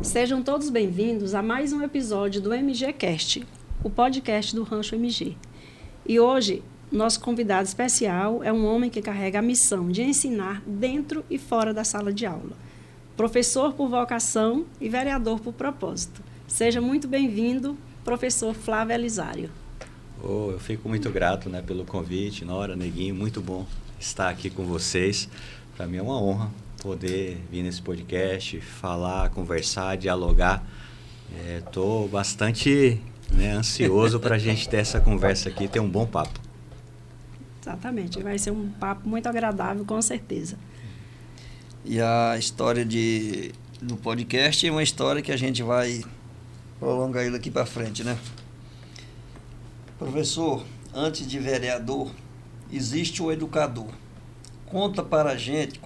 Sejam todos bem-vindos a mais um episódio do MGCast, o podcast do Rancho MG. E hoje, nosso convidado especial é um homem que carrega a missão de ensinar dentro e fora da sala de aula. Professor por vocação e vereador por propósito. Seja muito bem-vindo, professor Flávio Elisário. Eu fico muito grato, pelo convite, Nora, Neguinho, muito bom estar aqui com vocês. Para mim é uma honra poder vir nesse podcast, falar, conversar, dialogar. Estou bastante ansioso para a gente ter essa conversa aqui, ter um bom papo. Exatamente, vai ser um papo muito agradável, com certeza. E a história do podcast é uma história que a gente vai prolongar ele aqui para frente, né? Professor, antes de vereador, existe o educador. Conta pra gente,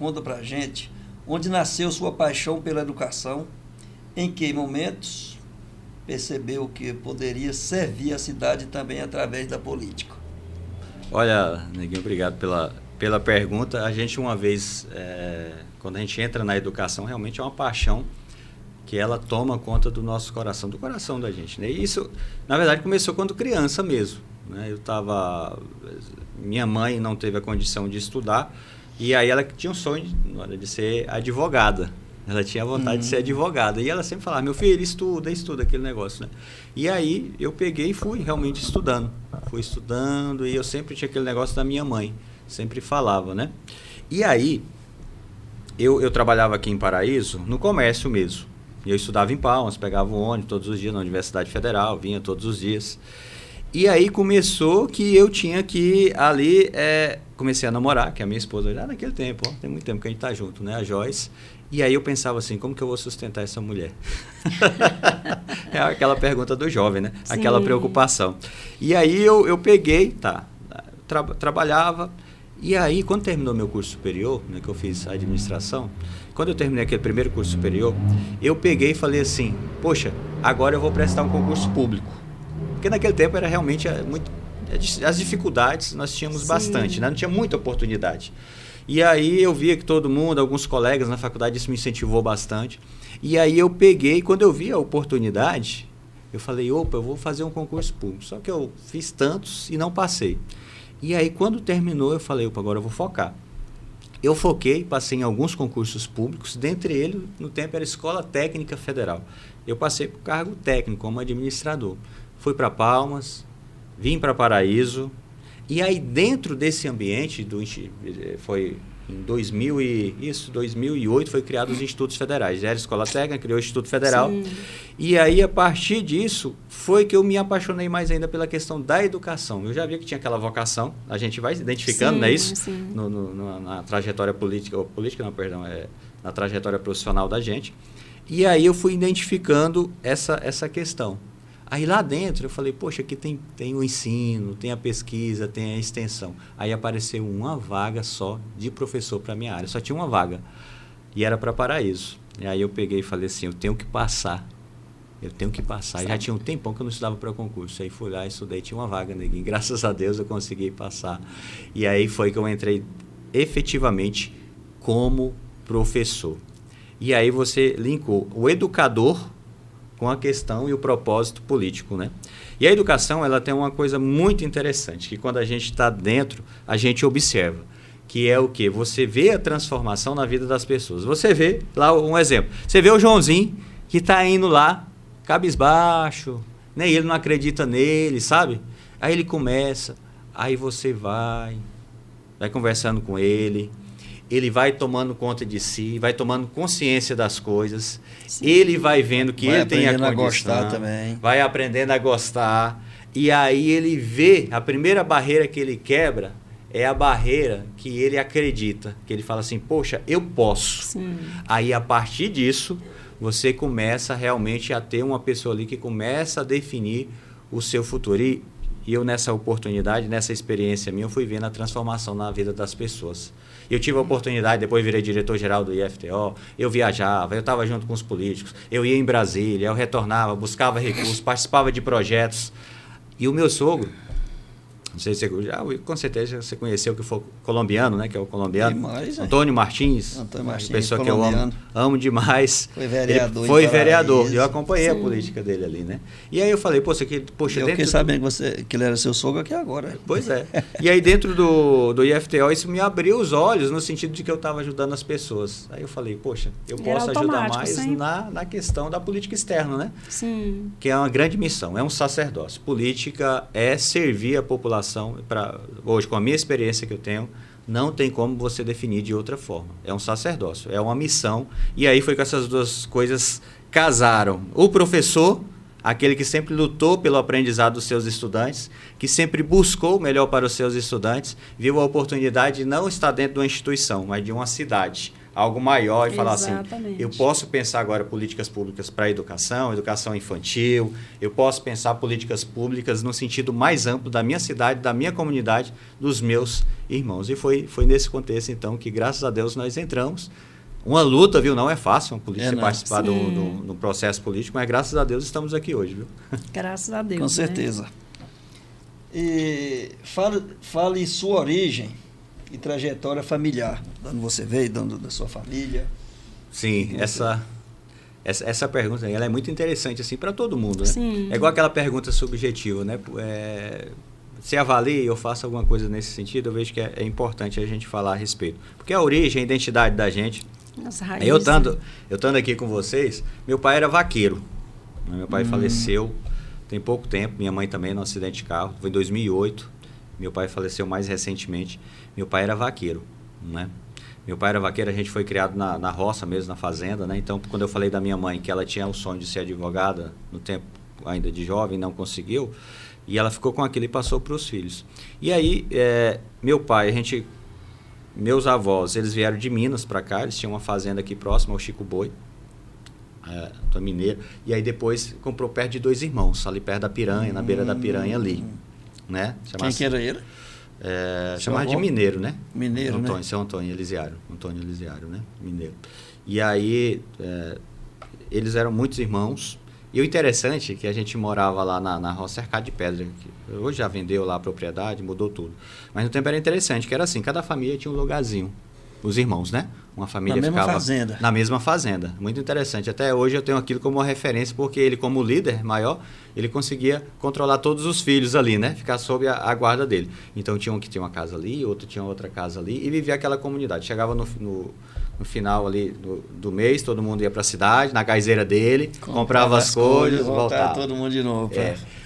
onde nasceu sua paixão pela educação, em que momentos percebeu que poderia servir a cidade também através da política. Olha, Neguinho, obrigado pela pergunta. A gente uma vez, quando a gente entra na educação, realmente é uma paixão que ela toma conta do nosso coração, do coração da gente, E isso, na verdade, começou quando criança mesmo, minha mãe não teve a condição de estudar, e aí ela tinha um sonho de ser advogada. Ela tinha vontade de ser advogada. E ela sempre falava, meu filho, estuda aquele negócio, E aí eu peguei e fui realmente estudando. Fui estudando e eu sempre tinha aquele negócio da minha mãe. Sempre falava, E aí, eu trabalhava aqui em Paraíso, no comércio mesmo. Eu estudava em Palmas, pegava o ônibus todos os dias na Universidade Federal, vinha todos os dias. E aí começou que eu tinha que ali, comecei a namorar, que é a minha esposa já naquele tempo, tem muito tempo que a gente tá junto, a Joyce. E aí eu pensava assim, como que eu vou sustentar essa mulher? É aquela pergunta do jovem, Sim. Aquela preocupação. E aí eu peguei, trabalhava. E aí, quando terminou meu curso superior, que eu fiz administração, quando eu terminei aquele primeiro curso superior, eu peguei e falei assim, poxa, agora eu vou prestar um concurso público. Porque naquele tempo era realmente as dificuldades nós tínhamos bastante, não tinha muita oportunidade. E aí eu via que todo mundo, alguns colegas na faculdade, isso me incentivou bastante. E aí eu peguei, quando eu vi a oportunidade, eu falei, eu vou fazer um concurso público. Só que eu fiz tantos e não passei. E aí, quando terminou, eu falei, agora eu vou focar. Eu foquei, passei em alguns concursos públicos, dentre eles, no tempo, era Escola Técnica Federal. Eu passei por cargo técnico, como administrador. Fui para Palmas, vim para Paraíso, e aí, dentro desse ambiente, foi em 2008, foi criado os Institutos Federais. Era Escola Técnica, criou o Instituto Federal. Sim. E aí, a partir disso, foi que eu me apaixonei mais ainda pela questão da educação. Eu já via que tinha aquela vocação, a gente vai identificando, não é isso? Sim. Na trajetória na trajetória profissional da gente. E aí, eu fui identificando essa questão. Aí lá dentro eu falei, poxa, aqui tem o ensino, tem a pesquisa, tem a extensão. Aí apareceu uma vaga só de professor para a minha área, só tinha uma vaga. E era para Paraíso. E aí eu peguei e falei assim, eu tenho que passar. Já tinha um tempão que eu não estudava para concurso. Aí fui lá, estudei, tinha uma vaga, Neguinho. Graças a Deus eu consegui passar. E aí foi que eu entrei efetivamente como professor. E aí você linkou o educador com a questão e o propósito político, E a educação, ela tem uma coisa muito interessante, que quando a gente está dentro, a gente observa, que é o quê? Você vê a transformação na vida das pessoas. Você vê, lá um exemplo, você vê o Joãozinho, que está indo lá, cabisbaixo, e ele não acredita nele, sabe? Aí ele começa, aí você vai conversando com ele vai tomando conta de si, vai tomando consciência das coisas, Sim. Ele vai vendo que ele tem a condição, gostar também. Vai aprendendo a gostar, e aí ele vê, a primeira barreira que ele quebra é a barreira que ele acredita, que ele fala assim, poxa, eu posso. Sim. Aí a partir disso, você começa realmente a ter uma pessoa ali que começa a definir o seu futuro. E eu nessa oportunidade, nessa experiência minha, eu fui vendo a transformação na vida das pessoas. Eu tive a oportunidade, depois virei diretor-geral do IFTO, eu viajava, eu estava junto com os políticos, eu ia em Brasília, eu retornava, buscava recursos, participava de projetos. E o meu sogro, Não sei se você já, com certeza você conheceu que foi colombiano, né? Que é o colombiano. Demais, Antônio Martins. Antônio Martins, uma pessoa colombiano. que eu amo demais. Foi vereador. Ele foi vereador. Paraíso. Eu acompanhei a Sim. política dele ali, né? E aí eu falei, poxa, Eu fiquei sabendo que ele era seu sogro aqui agora. Pois é. E aí dentro do IFTO isso me abriu os olhos no sentido de que eu estava ajudando as pessoas. Aí eu falei, poxa, eu Era posso ajudar automático, mais sempre. na questão da política externa, né? Sim. Que é uma grande missão, é um sacerdócio. Política é servir a população. Hoje, com a minha experiência que eu tenho, não tem como você definir de outra forma. É um sacerdócio, é uma missão. E aí foi que essas duas coisas casaram. O professor, aquele que sempre lutou pelo aprendizado dos seus estudantes, que sempre buscou o melhor para os seus estudantes, viu a oportunidade de não estar dentro de uma instituição, mas de uma cidade, algo maior, e falar assim, Exatamente. eu posso pensar agora políticas públicas para a educação infantil, eu posso pensar políticas públicas no sentido mais amplo da minha cidade, da minha comunidade, dos meus irmãos. E foi nesse contexto, então, que graças a Deus nós entramos. Uma luta, viu? Não é fácil uma política participar do processo político, mas graças a Deus estamos aqui hoje, viu? Graças a Deus. Com né? certeza. E fale sua origem e trajetória familiar. De onde você veio, da sua família. Sim, essa pergunta ela é muito interessante assim para todo mundo, né? Sim. É igual aquela pergunta subjetiva, né? Se avalia, eu faço alguma coisa nesse sentido, eu vejo que é importante a gente falar a respeito. Porque a origem, a identidade da gente. As raízes. Eu estando aqui com vocês, meu pai era vaqueiro. Meu pai faleceu tem pouco tempo, minha mãe também num acidente de carro, foi em 2008. Meu pai faleceu mais recentemente. Meu pai era vaqueiro, né? Meu pai era vaqueiro, a gente foi criado na roça mesmo, na fazenda, né? Então, quando eu falei da minha mãe que ela tinha o sonho de ser advogada no tempo ainda de jovem, não conseguiu, e ela ficou com aquilo e passou para os filhos. E aí, meu pai, meus avós, eles vieram de Minas para cá, eles tinham uma fazenda aqui próxima ao Chico Boi, mineiro, e aí depois comprou perto de 2 irmãos, ali perto da Piranha, na beira da Piranha ali, né? Quem que era ele? Chamava de Mineiro, né? Mineiro, Antônio, né? Seu Antônio Elisiário, né? Mineiro. E aí, eles eram muitos irmãos. E o interessante é que a gente morava lá na roça cercado de pedra. Hoje já vendeu lá a propriedade, mudou tudo. Mas no tempo era interessante, que era assim, cada família tinha um lugarzinho. Os irmãos, né? Uma família ficava fazenda. na mesma fazenda. Muito interessante. Até hoje eu tenho aquilo como uma referência, porque ele, como líder maior, ele conseguia controlar todos os filhos ali, né? Ficar sob a guarda dele. Então tinha um que tinha uma casa ali, outro tinha outra casa ali, e vivia aquela comunidade. Chegava no final ali do mês, todo mundo ia para a cidade, na gaizeira dele, comprava as coisas, voltava. Todo mundo de novo.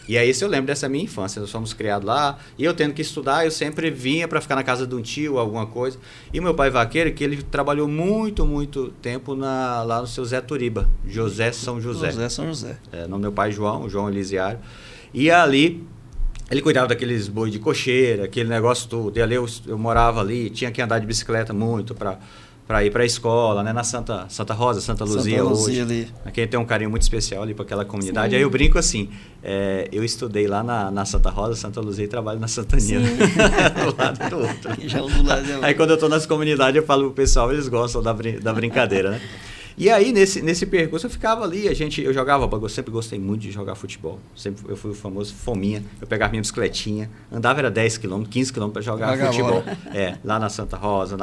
E aí isso eu lembro dessa minha infância, nós fomos criados lá, e eu tendo que estudar, eu sempre vinha para ficar na casa de um tio, alguma coisa. E meu pai vaqueiro, que ele trabalhou muito, muito tempo lá no seu Zé Turiba, José São José. José São José. O nome do meu pai João Elisiário. E ali, ele cuidava daqueles boi de cocheira, aquele negócio todo. E ali eu morava ali, tinha que andar de bicicleta muito para ir para a escola, né? Na Santa Rosa, Santa Luzia hoje. Ali. Aqui tem um carinho muito especial ali para aquela comunidade. Sim. Aí eu brinco assim, eu estudei lá na Santa Rosa, Santa Luzia, e trabalho na Santa Nina, do lado do outro. Aí quando eu estou nas comunidades eu falo pro pessoal, eles gostam da brincadeira, né? E aí, nesse percurso, eu ficava ali, eu jogava bola, eu sempre gostei muito de jogar futebol. Eu fui o famoso fominha, eu pegava minha bicicletinha, andava era 10 km, 15 km para jogar futebol. Lá na Santa Rosa,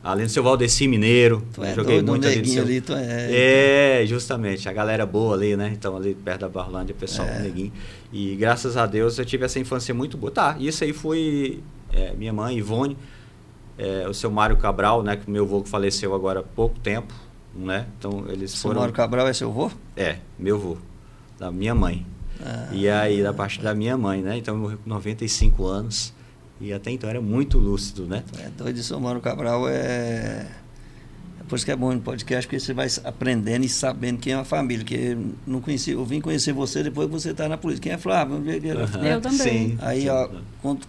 ali no seu Valdeci Mineiro, joguei muito ali no seu... ali, justamente, a galera boa ali, né? Então, ali perto da Barlândia, o pessoal neguinho. E graças a Deus eu tive essa infância muito boa. Isso aí foi minha mãe, Ivone, o seu Mário Cabral, né? Que meu avô que faleceu agora há pouco tempo. Né? Então eles foram. Mário Cabral é seu avô? Meu avô, da minha mãe. E aí da parte da minha mãe, né? Então eu morri com 95 anos e até então era muito lúcido, né? Doido, seu Mário Cabral por isso que é bom no podcast, porque você vai aprendendo e sabendo quem é a família, que não conheci, eu vim conhecer você depois que você está na polícia. Quem é Flávio? Eu também. Sim, aí, ó,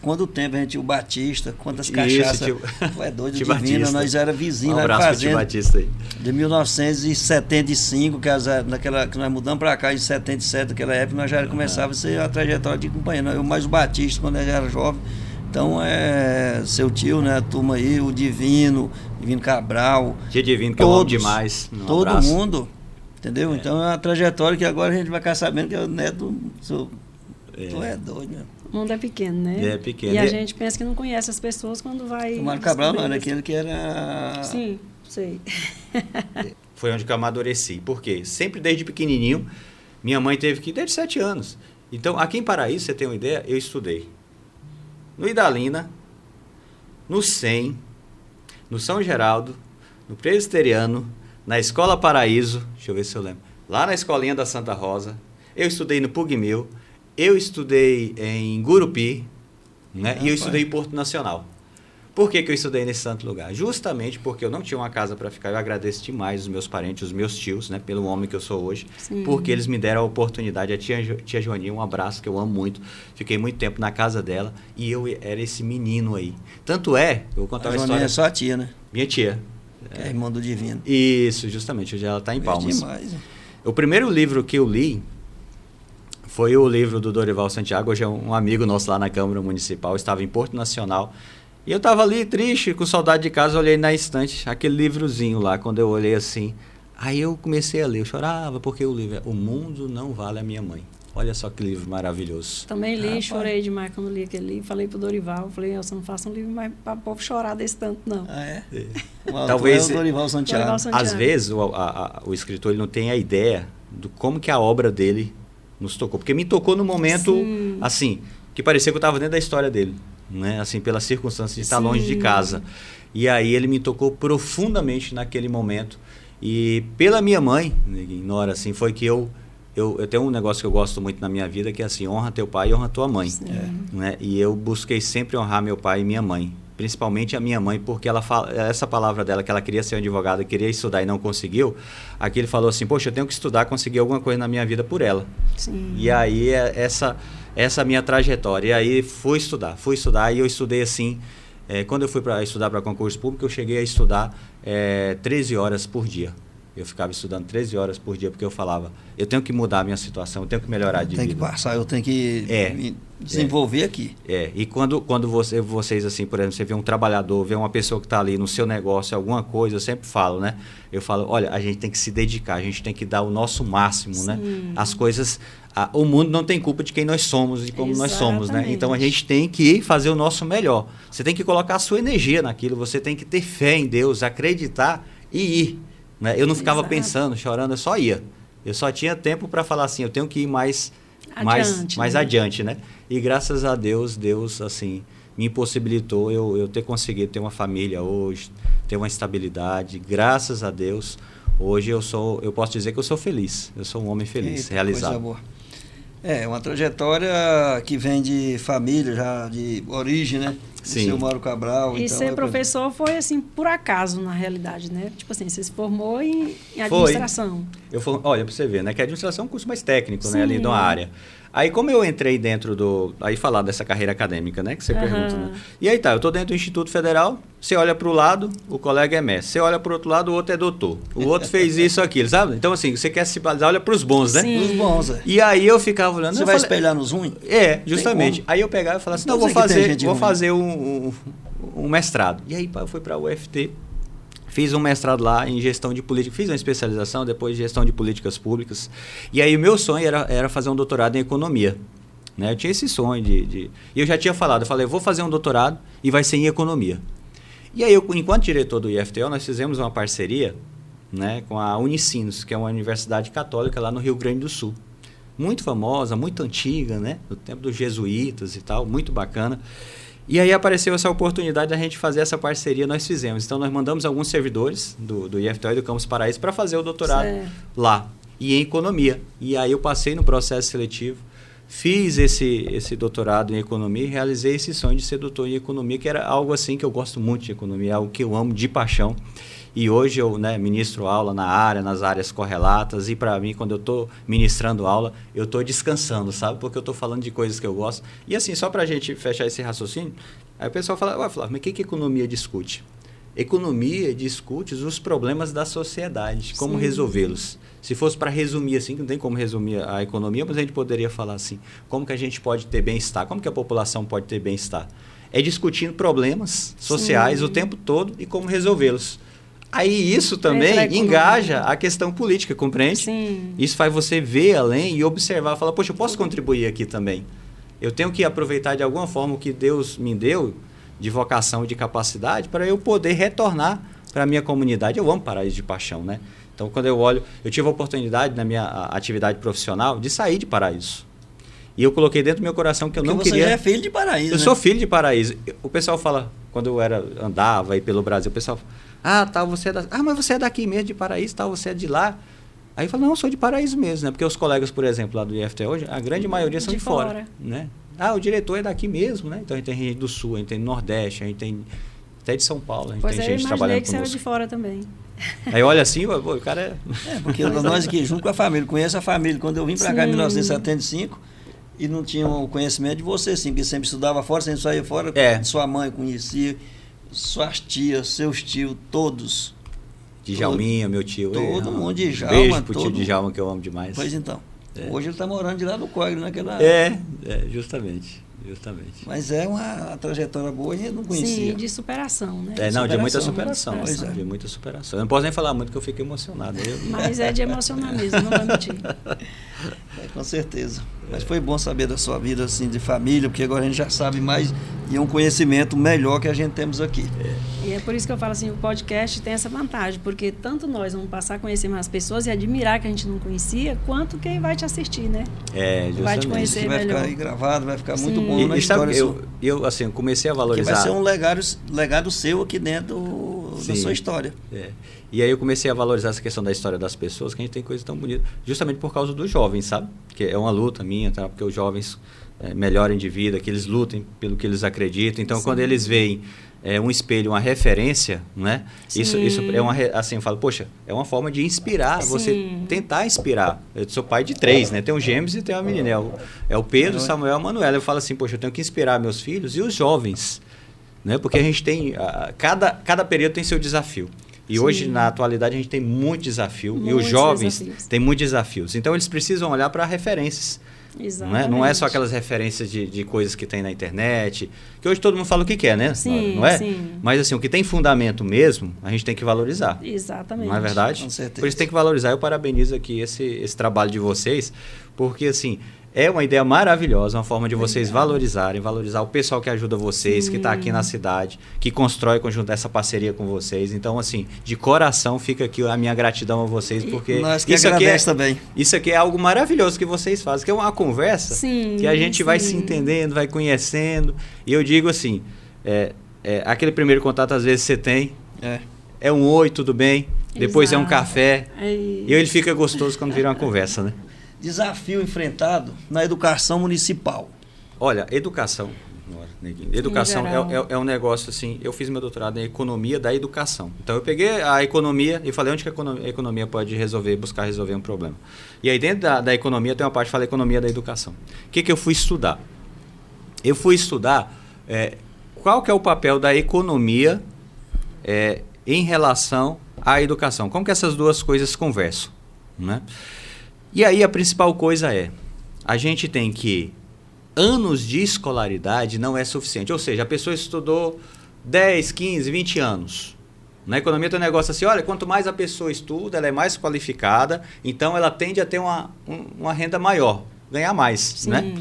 quanto tempo a gente, o Batista, quantas cachaças. Doido, Tio divino, Batista. Nós era vizinho lá na na fazenda. Batista aí. De 1975, que nós mudamos para cá em 77, naquela época, nós já começava a ser a trajetória de companheiro. Eu mais o Batista, quando ele era jovem. Então, seu tio, né, a turma aí, o Divino Cabral. Tio Divino, que eu amo demais. Todo mundo, entendeu? Então, é uma trajetória que agora a gente vai ficar sabendo que é o neto do seu... Tu é doido, né? O mundo é pequeno, né? É pequeno. E a gente pensa que não conhece as pessoas quando vai... O Mário Cabral não era aquele que era... Sim, sei. Foi onde que eu amadureci. Por quê? Sempre desde pequenininho, minha mãe teve que ir desde 7 anos. Então, aqui em Paraíso, você tem uma ideia, eu estudei no Idalina, no SEM, no São Geraldo, no Presbiteriano, na Escola Paraíso, deixa eu ver se eu lembro, lá na Escolinha da Santa Rosa, eu estudei no Pugmil, eu estudei em Gurupi, né? E eu estudei em Porto Nacional. Por que eu estudei nesse santo lugar? Justamente porque eu não tinha uma casa para ficar. Eu agradeço demais os meus parentes, os meus tios, né? Pelo homem que eu sou hoje. Sim. Porque eles me deram a oportunidade. A tia Joaninha, um abraço que eu amo muito. Fiquei muito tempo na casa dela e eu era esse menino aí. Tanto é, eu vou contar uma história. É só a tia, né? Minha tia. Que é irmã do Divino. Isso, justamente. Hoje ela está em Palmas. Demais, né? O primeiro livro que eu li foi o livro do Dorival Santiago. Hoje é um amigo nosso lá na Câmara Municipal. Eu estava em Porto Nacional. E eu estava ali triste, com saudade de casa, olhei na estante, aquele livrozinho lá, quando eu olhei assim. Aí eu comecei a ler, eu chorava, porque o livro é O Mundo Não Vale a Minha Mãe. Olha só que livro maravilhoso. Também li, chorei demais quando li aquele livro. Falei pro Dorival, falei, você não faça um livro mais para o povo chorar desse tanto, não. Ah, é? Talvez, é o Dorival Santiago. Às vezes, o escritor ele não tem a ideia do como que a obra dele nos tocou. Porque me tocou no momento, assim, que parecia que eu estava dentro da história dele. Né? Assim, pelas circunstâncias de estar longe de casa. E aí ele me tocou profundamente naquele momento. E pela minha mãe, Nora, assim, foi que eu tenho um negócio que eu gosto muito na minha vida, que é assim, honra teu pai e honra tua mãe. Né? E eu busquei sempre honrar meu pai e minha mãe. Principalmente a minha mãe, porque ela fala, essa palavra dela, que ela queria ser advogada, queria estudar e não conseguiu, aqui ele falou assim, poxa, eu tenho que estudar, conseguir alguma coisa na minha vida por ela. Sim. E aí essa minha trajetória. E aí fui estudar e eu estudei assim, quando eu fui para estudar para concurso público, eu cheguei a estudar 13 horas por dia. Eu ficava estudando 13 horas por dia, porque eu falava, eu tenho que mudar a minha situação, eu tenho que melhorar de vida. Tem que passar, eu tenho que me desenvolver aqui. E quando vocês, assim, por exemplo, você vê um trabalhador, vê uma pessoa que está ali no seu negócio, alguma coisa, eu sempre falo, né? Eu falo, olha, a gente tem que se dedicar, a gente tem que dar o nosso máximo, Sim. né? As coisas, o mundo não tem culpa de quem nós somos e como nós somos, né? Então a gente tem que fazer o nosso melhor. Você tem que colocar a sua energia naquilo, você tem que ter fé em Deus, acreditar e ir. Né? Eu não ficava pensando, chorando, eu só ia. Eu só tinha tempo para falar assim, eu tenho que ir mais adiante, né? E graças a Deus, assim, me impossibilitou eu ter conseguido ter uma família hoje, ter uma estabilidade. Graças a Deus, hoje eu posso dizer que eu sou feliz. Eu sou um homem feliz, realizado. Coisa boa. É uma trajetória que vem de família, já de origem, né? Sim. Seu Mário Cabral. E então, ser professor foi assim, por acaso, na realidade, né? Tipo assim, você se formou em administração. Olha, para você ver, né? Que a administração é um curso mais técnico, Sim. né? Ali de uma área. Aí, como eu entrei dentro do... Aí, falar dessa carreira acadêmica, né? Que você pergunta, né? E aí, tá, eu tô dentro do Instituto Federal, você olha para o lado, o colega é mestre. Você olha para o outro lado, o outro é doutor. O outro fez isso, aquilo, sabe? Então, assim, você quer se balizar, olha para os bons, né? Os bons, E aí, eu ficava olhando... Você vai espelhar nos ruins? Justamente. Aí, eu pegava e falava assim, não, vou fazer um mestrado. E aí, eu fui para a UFT, fiz um mestrado lá em gestão de política, fiz uma especialização depois de gestão de políticas públicas. E aí o meu sonho era fazer um doutorado em economia. Né? Eu tinha esse sonho E eu já tinha falado, eu falei, eu vou fazer um doutorado e vai ser em economia. E aí, enquanto diretor do IFTO, nós fizemos uma parceria, né, com a Unicinos, que é uma universidade católica lá no Rio Grande do Sul. Muito famosa, muito antiga, né? No tempo dos jesuítas e tal, muito bacana. E aí apareceu essa oportunidade da gente fazer essa parceria, nós fizemos. Então, nós mandamos alguns servidores do IFTO e do Campus Paraíso para fazer o doutorado lá, e em economia. E aí eu passei no processo seletivo, fiz esse doutorado em economia e realizei esse sonho de ser doutor em economia, que era algo assim que eu gosto muito de economia, algo que eu amo de paixão. E hoje eu, né, ministro aula na área, nas áreas correlatas, e para mim, quando eu estou ministrando aula, eu estou descansando, sabe? Porque eu estou falando de coisas que eu gosto. E assim, só para a gente fechar esse raciocínio, aí o pessoal fala, ué, Flávio, mas o que economia discute? Economia discute os problemas da sociedade, como resolvê-los. Se fosse para resumir assim, não tem como resumir a economia, mas a gente poderia falar assim, como que a gente pode ter bem-estar, como que a população pode ter bem-estar? É discutindo problemas sociais o tempo todo e como resolvê-los. Aí isso também engaja a questão política, compreende? Sim. Isso faz você ver além e observar, falar, poxa, eu posso contribuir aqui também. Eu tenho que aproveitar de alguma forma o que Deus me deu de vocação e de capacidade para eu poder retornar para a minha comunidade. Eu amo Paraíso de paixão, né? Então, quando eu olho, eu tive a oportunidade na minha atividade profissional de sair de Paraíso. E eu coloquei dentro do meu coração que eu não queria... Você já é filho de Paraíso, Eu sou filho de Paraíso. O pessoal fala, quando eu andava aí pelo Brasil, o pessoal fala, você é mas você é daqui mesmo, de Paraíso, você é de lá. Aí eu falo, não, eu sou de Paraíso mesmo, né? Porque os colegas, por exemplo, lá do IFT hoje, a grande maioria são de fora, né? O diretor é daqui mesmo, né? Então a gente tem gente do Sul, a gente tem do Nordeste, a gente tem até de São Paulo, a gente tem gente trabalhando conosco. Pois eu imaginei que você era de fora também. Aí olha assim, o cara porque nós aqui, junto com a família, conheço a família. Quando eu vim para cá em 1975, e não tinha o conhecimento de você, sim, porque sempre estudava fora, sempre saía fora, sua mãe conhecia, suas tias, seus tios, todos. Djalminha, meu tio. Todo mundo de Djalma. Beijo pro tio Djalma, que eu amo demais. Pois então. Hoje ele está morando de lá no Código, naquela... Justamente. Mas é uma trajetória boa e eu não conhecia. Sim, de superação, né? De muita superação. De muita superação. Eu não posso nem falar muito, que eu fico emocionado. Mas é de emocionar mesmo, não vou mentir. Com certeza. Mas foi bom saber da sua vida, assim, de família, porque agora a gente já sabe mais e é um conhecimento melhor que a gente temos aqui. E é por isso que eu falo assim, o podcast tem essa vantagem, porque tanto nós vamos passar a conhecer mais pessoas e admirar que a gente não conhecia, quanto quem vai te assistir, né? Justamente. Vai te conhecer vai melhor. Ficar aí gravado, vai ficar muito bom na e história. Eu assim, comecei a valorizar... Que vai ser um legado seu aqui dentro da sua história. E aí eu comecei a valorizar essa questão da história das pessoas, que a gente tem coisas tão bonitas, justamente por causa dos jovens, sabe? Que é uma luta minha, tá? Porque os jovens melhorem de vida, que eles lutem pelo que eles acreditam. Então, quando eles veem um espelho, uma referência, né? Isso é uma... Assim, eu falo, poxa, é uma forma de inspirar, você tentar inspirar. Eu sou pai de 3, né? Tem um gêmeos e tem uma menina. É o Pedro, Samuel e a Manuela. Eu falo assim, poxa, eu tenho que inspirar meus filhos e os jovens, né? Porque a gente tem... Cada período tem seu desafio. E hoje, na atualidade, a gente tem muito desafio. E os jovens têm muitos desafios. Então, eles precisam olhar para referências. Não é só aquelas referências de coisas que tem na internet. Que hoje todo mundo fala o que quer, né? Não é? Sim. Mas, assim, o que tem fundamento mesmo, a gente tem que valorizar. Exatamente. Não é verdade? Com certeza. Por isso tem que valorizar. Eu parabenizo aqui esse trabalho de vocês. Porque, assim... É uma ideia maravilhosa, uma forma de vocês valorizar o pessoal que ajuda vocês, que está aqui na cidade, que constrói conjunto essa parceria com vocês. Então, assim, de coração fica aqui a minha gratidão a vocês, porque nós que agradecemos também. Isso aqui é algo maravilhoso que vocês fazem, que é uma conversa que a gente vai se entendendo, vai conhecendo. E eu digo assim, aquele primeiro contato às vezes você tem, é um oi, tudo bem, depois é um café, e ele fica gostoso quando vira uma conversa, né? Desafio enfrentado na educação municipal. Olha, educação é um negócio assim, eu fiz meu doutorado em economia da educação. Então eu peguei a economia e falei onde que a economia pode buscar resolver um problema. E aí dentro da economia tem uma parte que fala economia da educação. O que eu fui estudar? Eu fui estudar qual que é o papel da economia em relação à educação. Como que essas duas coisas conversam, né? E aí a principal coisa a gente tem que anos de escolaridade não é suficiente. Ou seja, a pessoa estudou 10, 15, 20 anos. Na economia tem um negócio assim, olha, quanto mais a pessoa estuda, ela é mais qualificada, então ela tende a ter uma renda maior, ganhar mais, né?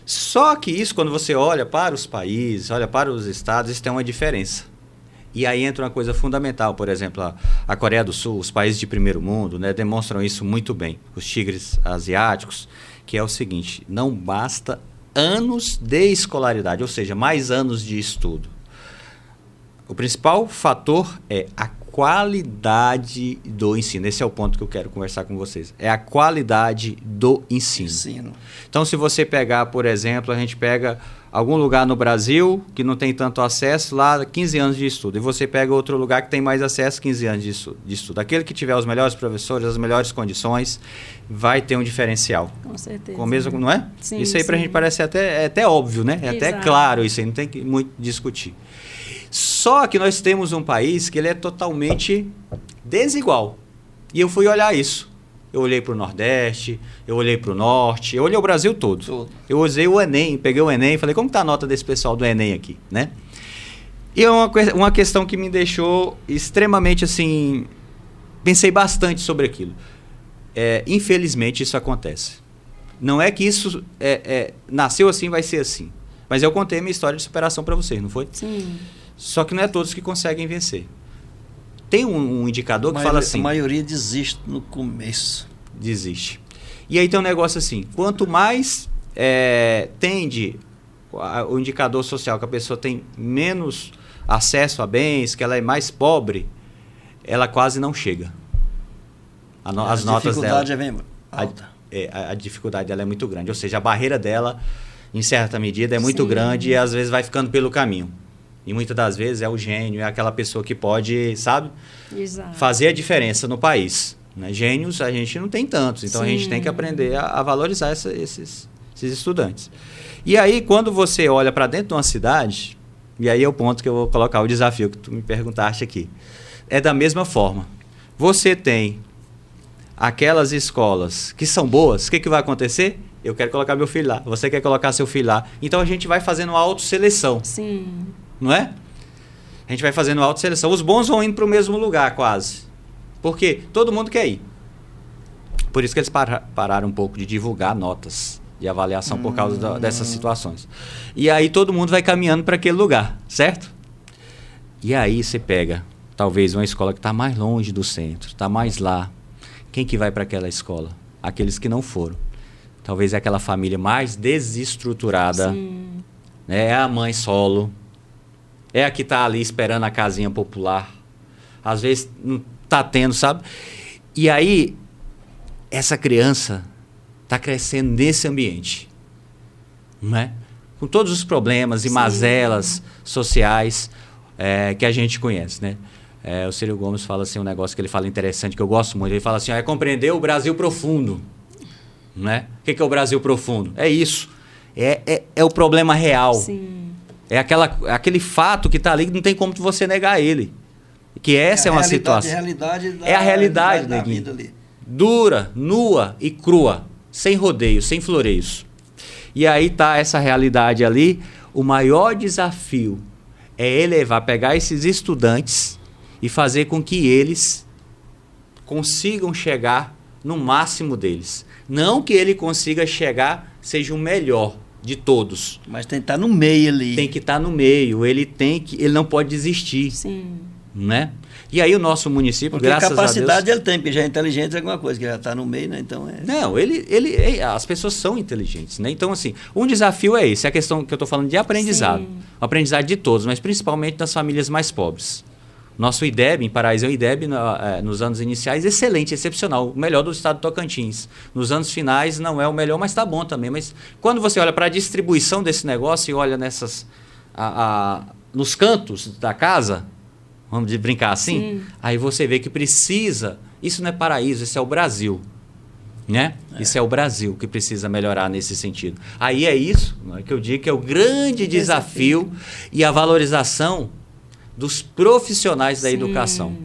Só que isso, quando você olha para os países, olha para os estados, isso tem uma diferença. E aí entra uma coisa fundamental, por exemplo, a Coreia do Sul, os países de primeiro mundo, né, demonstram isso muito bem, os tigres asiáticos, que é o seguinte, não basta anos de escolaridade, ou seja, mais anos de estudo. O principal fator é a qualidade do ensino. Esse é o ponto que eu quero conversar com vocês. É a qualidade do ensino. Então, se você pegar, por exemplo, a gente pega algum lugar no Brasil que não tem tanto acesso, lá 15 anos de estudo. E você pega outro lugar que tem mais acesso, 15 anos de estudo. Aquele que tiver os melhores professores, as melhores condições, vai ter um diferencial. Com certeza. Com mesmo, não é? Sim, isso aí pra gente parece até óbvio, né? É até claro isso aí, não tem que muito discutir. Só que nós temos um país que ele é totalmente desigual. E eu fui olhar isso. Eu olhei para o Nordeste, eu olhei para o Norte, eu olhei o Brasil todo. Eu usei o Enem, peguei o Enem e falei, como está a nota desse pessoal do Enem aqui, né? E é uma questão que me deixou extremamente assim... Pensei bastante sobre aquilo. Infelizmente isso acontece. Não é que isso nasceu assim, vai ser assim. Mas eu contei a minha história de superação para vocês, não foi? Sim. Só que não é todos que conseguem vencer. Tem um indicador que fala assim... A maioria desiste no começo. Desiste. E aí tem um negócio assim, quanto mais tende o indicador social, que a pessoa tem menos acesso a bens, que ela é mais pobre, ela quase não chega. As notas dela... A dificuldade é bem alta. A dificuldade dela é muito grande. Ou seja, a barreira dela, em certa medida, é muito grande e às vezes vai ficando pelo caminho. E muitas das vezes é o gênio, é aquela pessoa que pode, sabe, fazer a diferença no país. Né? Gênios a gente não tem tantos, então a gente tem que aprender a valorizar esses estudantes. E aí, quando você olha para dentro de uma cidade, e aí é o ponto que eu vou colocar o desafio que tu me perguntaste aqui, é da mesma forma. Você tem aquelas escolas que são boas, o que vai acontecer? Eu quero colocar meu filho lá, você quer colocar seu filho lá. Então a gente vai fazendo uma autosseleção. Sim. Não é? A gente vai fazendo uma autosseleção. Os bons vão indo para o mesmo lugar, quase. Porque todo mundo quer ir. Por isso que eles pararam um pouco de divulgar notas de avaliação por causa dessas situações. E aí todo mundo vai caminhando para aquele lugar, certo? E aí você pega, talvez, uma escola que está mais longe do centro, está mais lá. Quem que vai para aquela escola? Aqueles que não foram. Talvez é aquela família mais desestruturada. Sim. Né? É a mãe solo. É a que está ali esperando a casinha popular. Às vezes não está tendo, sabe? E aí, essa criança está crescendo nesse ambiente. Não é? Com todos os problemas e mazelas sociais que a gente conhece, né? O Círio Gomes fala assim, um negócio que ele fala interessante, que eu gosto muito. Ele fala assim, é compreender o Brasil profundo. Né? O que é o Brasil profundo? É isso. É o problema real. Sim. É aquele fato que está ali que não tem como você negar ele. Que essa é uma situação. É a realidade da vida ali. Dura, nua e crua. Sem rodeios, sem floreios. E aí está essa realidade ali. O maior desafio é pegar esses estudantes e fazer com que eles consigam chegar no máximo deles. Não que ele consiga chegar, seja o melhor de todos. Mas tem que estar no meio ali. Tem que estar no meio. Ele não pode desistir. Sim. Né? E aí o nosso município, porque graças a Deus... capacidade ele tem, porque já é inteligente é alguma coisa, que já está no meio, né? Então Não, as pessoas são inteligentes, né? Então, assim, um desafio é esse, a questão que eu estou falando de aprendizado. Sim. O aprendizado de todos, mas principalmente das famílias mais pobres. Nosso IDEB, em Paraíso, é o IDEB nos anos iniciais, excelente, excepcional, o melhor do estado do Tocantins. Nos anos finais não é o melhor, mas está bom também. Mas quando você olha para a distribuição desse negócio e olha nos cantos da casa, vamos brincar assim, sim, aí você vê que precisa, isso não é Paraíso, isso é o Brasil. Né? Isso é o Brasil que precisa melhorar nesse sentido. Aí é isso que eu digo que é o grande desafio e a valorização dos profissionais da educação.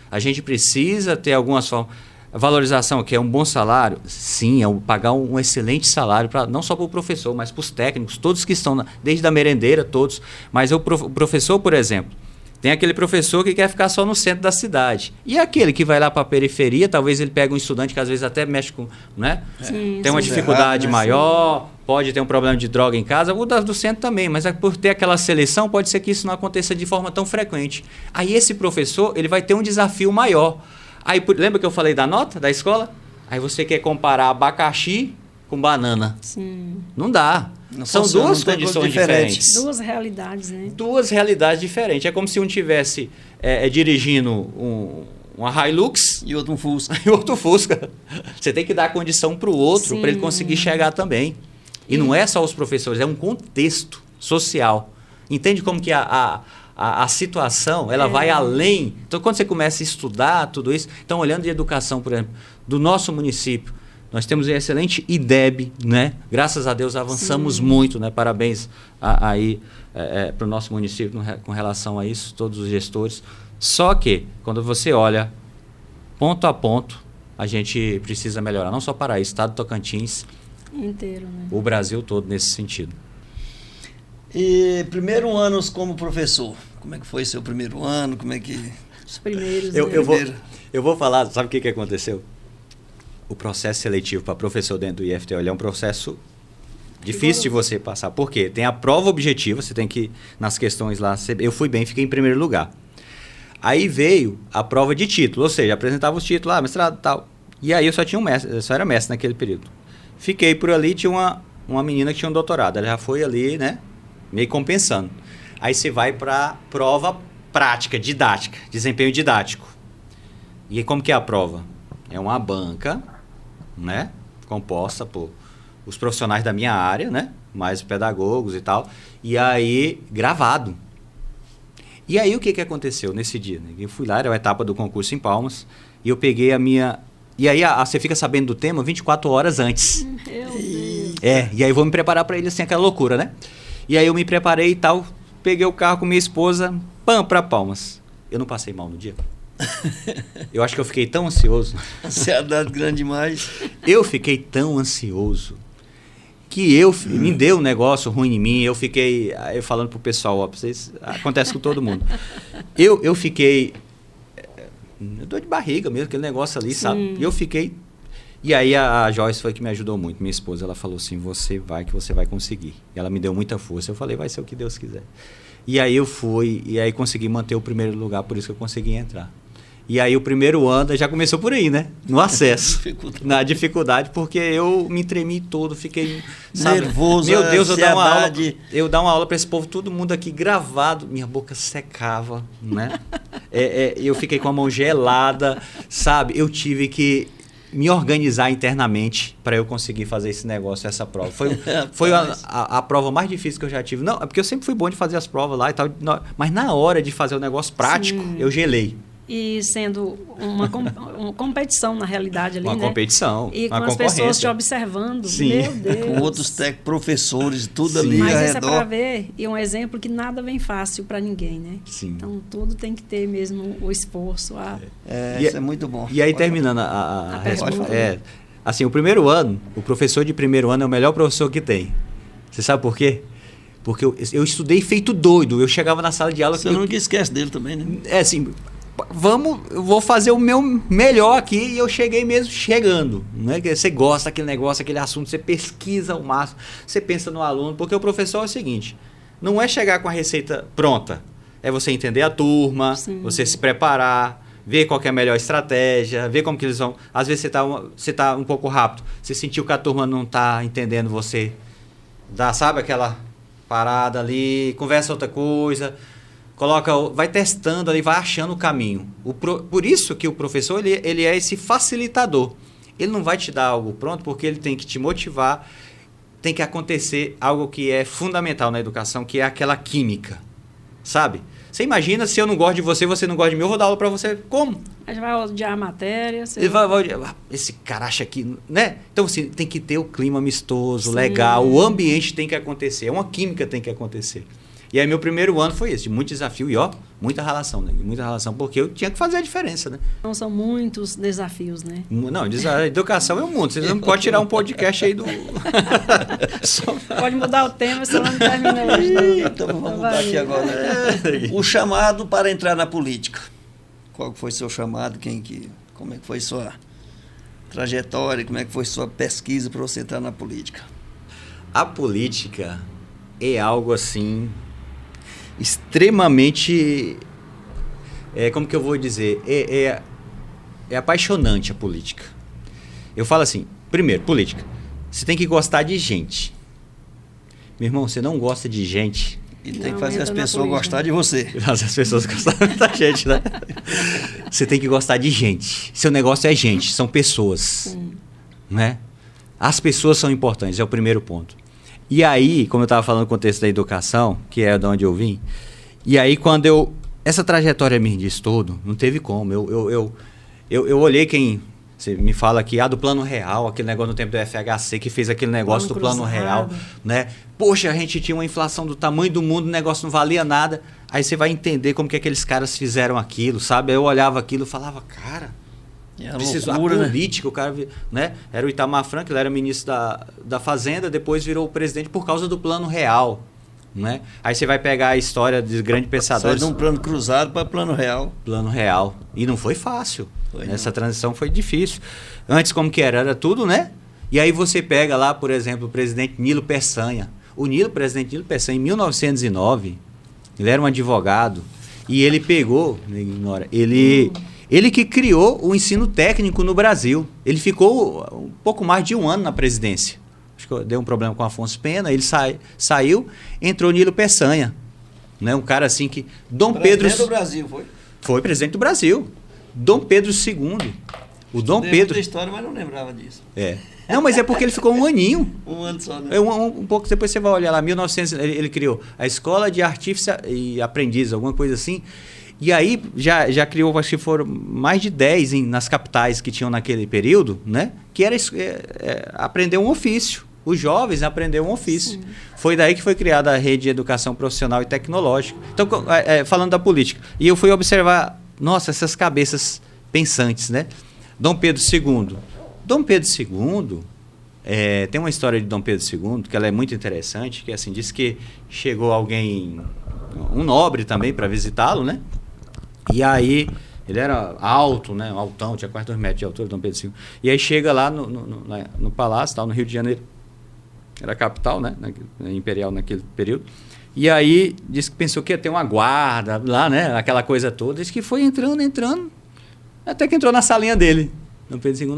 A gente precisa ter algumas formas. A valorização, que é um bom salário, sim, é pagar um excelente salário, não só para o professor, mas para os técnicos, todos que estão, desde a merendeira, todos. Mas o professor, por exemplo, tem aquele professor que quer ficar só no centro da cidade. E aquele que vai lá para a periferia, talvez ele pegue um estudante que às vezes até mexe com... Né? Sim, tem uma dificuldade maior, pode ter um problema de droga em casa, o do centro também, mas por ter aquela seleção, pode ser que isso não aconteça de forma tão frequente. Aí esse professor, ele vai ter um desafio maior. Aí, lembra que eu falei da nota da escola? Aí você quer comparar abacaxi com banana. Sim. Não dá. São duas condições diferentes. Duas realidades, né? Duas realidades diferentes. É como se um tivesse dirigindo uma Hilux e outro um Fusca. E outro Fusca. Você tem que dar a condição para o outro, para ele conseguir chegar também. E não é só os professores, é um contexto social. Entende como que a situação ela vai além? Então, quando você começa a estudar tudo isso, então, olhando de educação, por exemplo, do nosso município, nós temos um excelente IDEB, né? Graças a Deus avançamos muito, né? Parabéns aí para o nosso município com relação a isso, todos os gestores. Só que, quando você olha ponto a ponto, a gente precisa melhorar, não só para isso, estado do Tocantins, inteiro, né? O Brasil todo nesse sentido. E primeiro ano como professor, como é que foi seu primeiro ano? Como é que... Os primeiros, eu vou falar, sabe o que aconteceu? o processo seletivo para professor dentro do IFTO é um processo difícil de você passar. Por quê? Tem a prova objetiva, você tem que, nas questões lá, eu fui bem, fiquei em primeiro lugar. Aí veio a prova de título, ou seja, apresentava os títulos, mestrado e tal. E aí eu só tinha um mestre, eu só era mestre naquele período. Fiquei por ali, tinha uma menina que tinha um doutorado, ela já foi ali, né, meio compensando. Aí você vai para prova prática, didática, desempenho didático. E aí como que é a prova? É uma banca, né, composta por os profissionais da minha área, né, mais pedagogos e tal, e aí gravado. E aí o que aconteceu nesse dia? Eu fui lá, era a etapa do concurso em Palmas, e eu peguei a minha... E aí você fica sabendo do tema 24 horas antes. Meu Deus. E aí eu vou me preparar para ele, assim, aquela loucura, né? E aí eu me preparei e tal, peguei o carro com minha esposa, para Palmas. Eu não passei mal no dia. Eu acho que eu fiquei tão ansioso. Ansiedade grande demais. Eu fiquei tão ansioso que me deu um negócio ruim em mim. Eu fiquei falando pro pessoal, ó, vocês, acontece com todo mundo. Eu fiquei dor de barriga mesmo, aquele negócio ali, sabe? E eu fiquei... E aí a Joyce foi que me ajudou muito, minha esposa. Ela falou assim, você vai conseguir. E ela me deu muita força. Eu falei, vai ser o que Deus quiser. E aí eu fui, e aí consegui manter o primeiro lugar, por isso que eu consegui entrar. E aí o primeiro ano já começou por aí, né? No acesso. Na dificuldade, porque eu me tremi todo, fiquei... Sabe? Nervoso, meu Deus, ansiedade. eu dar uma aula para esse povo, todo mundo aqui gravado, minha boca secava, né? Eu fiquei com a mão gelada, sabe? Eu tive que me organizar internamente para eu conseguir fazer esse negócio, essa prova. Foi a prova mais difícil que eu já tive. Não, é porque eu sempre fui bom de fazer as provas lá e tal, mas na hora de fazer o negócio prático, eu gelei. E sendo uma competição, na realidade, ali, uma né? competição, e com uma as pessoas te concorrência. observando. Sim. Meu Deus. Com outros técnicos, professores, tudo Sim. ali Mas ao isso é para redor. ver, e um exemplo que nada vem fácil para ninguém, né? Sim. Então, tudo tem que ter mesmo o esforço. Isso é muito bom. E aí, terminando a pergunta. resposta. Assim, o primeiro ano, o professor de primeiro ano é o melhor professor que tem. Você sabe por quê? Porque eu estudei feito doido. Eu chegava na sala de aula... Você nunca esquece dele também, né? Assim... eu vou fazer o meu melhor aqui, e eu cheguei mesmo chegando, né? Você gosta daquele negócio, aquele assunto, você pesquisa ao máximo, você pensa no aluno, porque o professor é o seguinte, não é chegar com a receita pronta, é você entender a turma, Sim. você se preparar, ver qual que é a melhor estratégia, ver como que eles vão... Às vezes você tá um pouco rápido, você sentiu que a turma não está entendendo você, sabe aquela parada ali, conversa outra coisa... vai testando ali, vai achando o caminho. Por isso que o professor ele é esse facilitador. Ele não vai te dar algo pronto, porque ele tem que te motivar, tem que acontecer algo que é fundamental na educação, que é aquela química, sabe? Você imagina, se eu não gosto de você, você não gosta de mim, eu vou dar aula para você, como? A gente vai odiar a matéria. Ele vai odiar, esse cara acha aqui, né? Então, assim, tem que ter o clima amistoso, Sim. legal, o ambiente tem que acontecer, uma química tem que acontecer. E aí meu primeiro ano foi esse, de muito desafio e muita relação, né? Muita relação, porque eu tinha que fazer a diferença, né? Então são muitos desafios, né? Não, a educação é o mundo, você não pode tirar um podcast aí do... Pode mudar o tema, senão não termina hoje. Não. Então vamos mudar aqui agora. O chamado para entrar na política. Qual foi seu chamado? Como é que foi sua trajetória? Como é que foi sua pesquisa para você entrar na política? A política é algo assim... extremamente, como que eu vou dizer, é apaixonante a política. Eu falo assim, primeiro, política, você tem que gostar de gente. Meu irmão, você não gosta de gente... E tem que fazer as pessoas gostar de você. As pessoas gostam da gente, né? Você tem que gostar de gente. Seu negócio é gente, são pessoas. Sim. Né? As pessoas são importantes, é o primeiro ponto. E aí, como eu estava falando no contexto da educação, que é de onde eu vim, e aí quando essa trajetória me diz todo, não teve como. Eu olhei quem... Você me fala aqui, do Plano Real, aquele negócio no tempo do FHC, que fez aquele negócio do Plano Real, né? Poxa, a gente tinha uma inflação do tamanho do mundo, o negócio não valia nada. Aí você vai entender como que aqueles caras fizeram aquilo, sabe? Eu olhava aquilo e falava, cara... a política, né? O cara, né? Era o Itamar Franco, ele era ministro da Fazenda, depois virou o presidente por causa do Plano Real, né? Aí você vai pegar a história de grandes pensadores. Sai de um plano cruzado para plano real. Plano real. E não foi fácil. Essa não. transição foi difícil. Antes, como que era? Era tudo, né? E aí você pega lá, por exemplo, o presidente Nilo Peçanha. Presidente Nilo Peçanha, em 1909, ele era um advogado. E ele pegou, ele que criou o ensino técnico no Brasil. Ele ficou um pouco mais de um ano na presidência. Acho que deu um problema com Afonso Pena, ele saiu, entrou Nilo Peçanha. Né? Um cara assim que... Presidente do Brasil, foi? Foi presidente do Brasil. Dom Pedro II. O Dom Pedro... muita história, mas não lembrava disso. Não, mas é porque ele ficou um aninho. Um ano só, né? Um pouco depois você vai olhar lá, 1900, ele criou a Escola de Artífice e Aprendizes, alguma coisa assim. E aí já criou, acho que foram mais de 10 nas capitais que tinham naquele período, né? Que era aprender um ofício. Os jovens aprenderam um ofício. Sim. Foi daí que foi criada a Rede de Educação Profissional e Tecnológica. Então, falando da política. E eu fui observar, nossa, essas cabeças pensantes, né? Dom Pedro II. Dom Pedro II, tem uma história de Dom Pedro II, que ela é muito interessante, que assim, diz que chegou alguém, um nobre também, para visitá-lo, né? E aí, ele era alto, né? Altão, tinha quase 2 metros de altura, Dom Pedro II. E aí chega lá no palácio, tal, no Rio de Janeiro, era a capital, né? Imperial naquele período. E aí, disse que pensou que ia ter uma guarda lá, né? Aquela coisa toda. Disse que foi entrando, até que entrou na salinha dele. Dom Pedro II,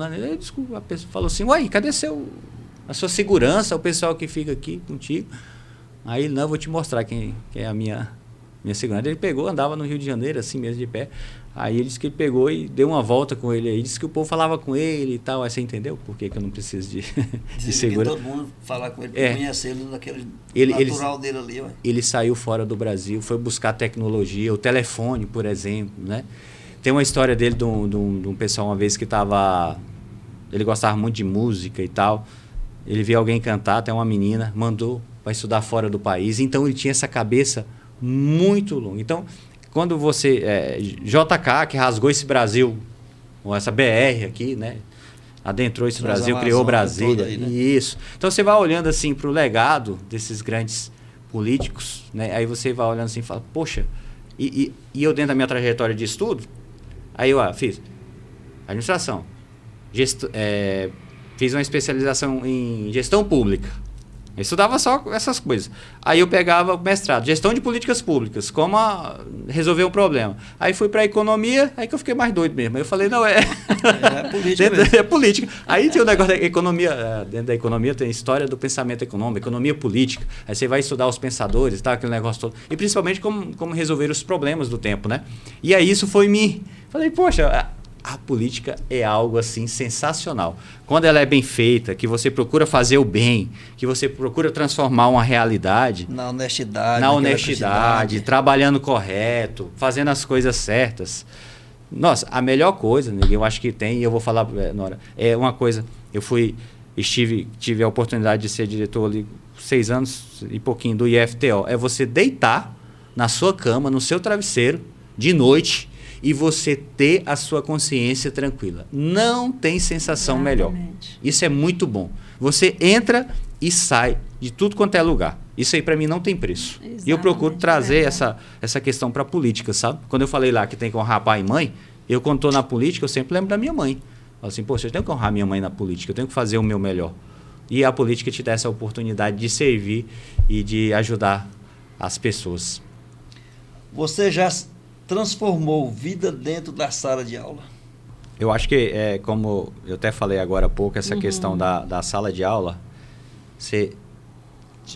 a pessoa falou assim, uai, cadê a sua segurança, o pessoal que fica aqui contigo? Aí ele, não, eu vou te mostrar quem é a minha segurança. Ele pegou, andava no Rio de Janeiro, assim mesmo, de pé. Aí ele disse que ele pegou e deu uma volta com ele aí, disse que o povo falava com ele e tal. Aí você entendeu por que eu não preciso de segurança? Todo mundo falar com ele, conhecer ele naquele natural dele ali. Ué. Ele saiu fora do Brasil, foi buscar tecnologia, o telefone, por exemplo, né? Tem uma história dele de um pessoal uma vez que ele gostava muito de música e tal. Ele viu alguém cantar, até uma menina, mandou para estudar fora do país. Então ele tinha essa cabeça muito longa. Então, quando você... JK, que rasgou esse Brasil, ou essa BR aqui, né? Adentrou esse Brasil, criou Brasília. Aí, né? Isso. Então você vai olhando assim para o legado desses grandes políticos, né? Aí você vai olhando assim e fala, poxa, e eu dentro da minha trajetória de estudo, aí eu fiz administração, fiz uma especialização em gestão pública. Eu estudava só essas coisas. Aí eu pegava o mestrado, gestão de políticas públicas, como resolver um problema. Aí fui para economia, aí que eu fiquei mais doido mesmo. Aí eu falei, não, política mesmo. É política. Aí tem o negócio da economia, dentro da economia tem a história do pensamento econômico, economia política. Aí você vai estudar os pensadores, tá, aquele negócio todo. E principalmente como resolver os problemas do tempo, né? E aí isso foi Falei, poxa, a política é algo assim sensacional. Quando ela é bem feita, que você procura fazer o bem, que você procura transformar uma realidade... Na honestidade, trabalhando correto, fazendo as coisas certas. Nossa, a melhor coisa, eu acho que tem, e eu vou falar, Nora, é uma coisa, tive a oportunidade de ser diretor ali 6 anos e pouquinho do IFTO, é você deitar na sua cama, no seu travesseiro, de noite, e você ter a sua consciência tranquila. Não tem sensação melhor. Isso é muito bom. Você entra e sai de tudo quanto é lugar. Isso aí para mim não tem preço. Exatamente. E eu procuro trazer essa questão para a política, sabe? Quando eu falei lá que tem que honrar pai e mãe, quando estou na política, eu sempre lembro da minha mãe. Falo assim, poxa, eu tenho que honrar minha mãe na política, eu tenho que fazer o meu melhor. E a política te dá essa oportunidade de servir e de ajudar as pessoas. Você já transformou vida dentro da sala de aula? Eu acho que, como eu até falei agora há pouco, essa questão da sala de aula,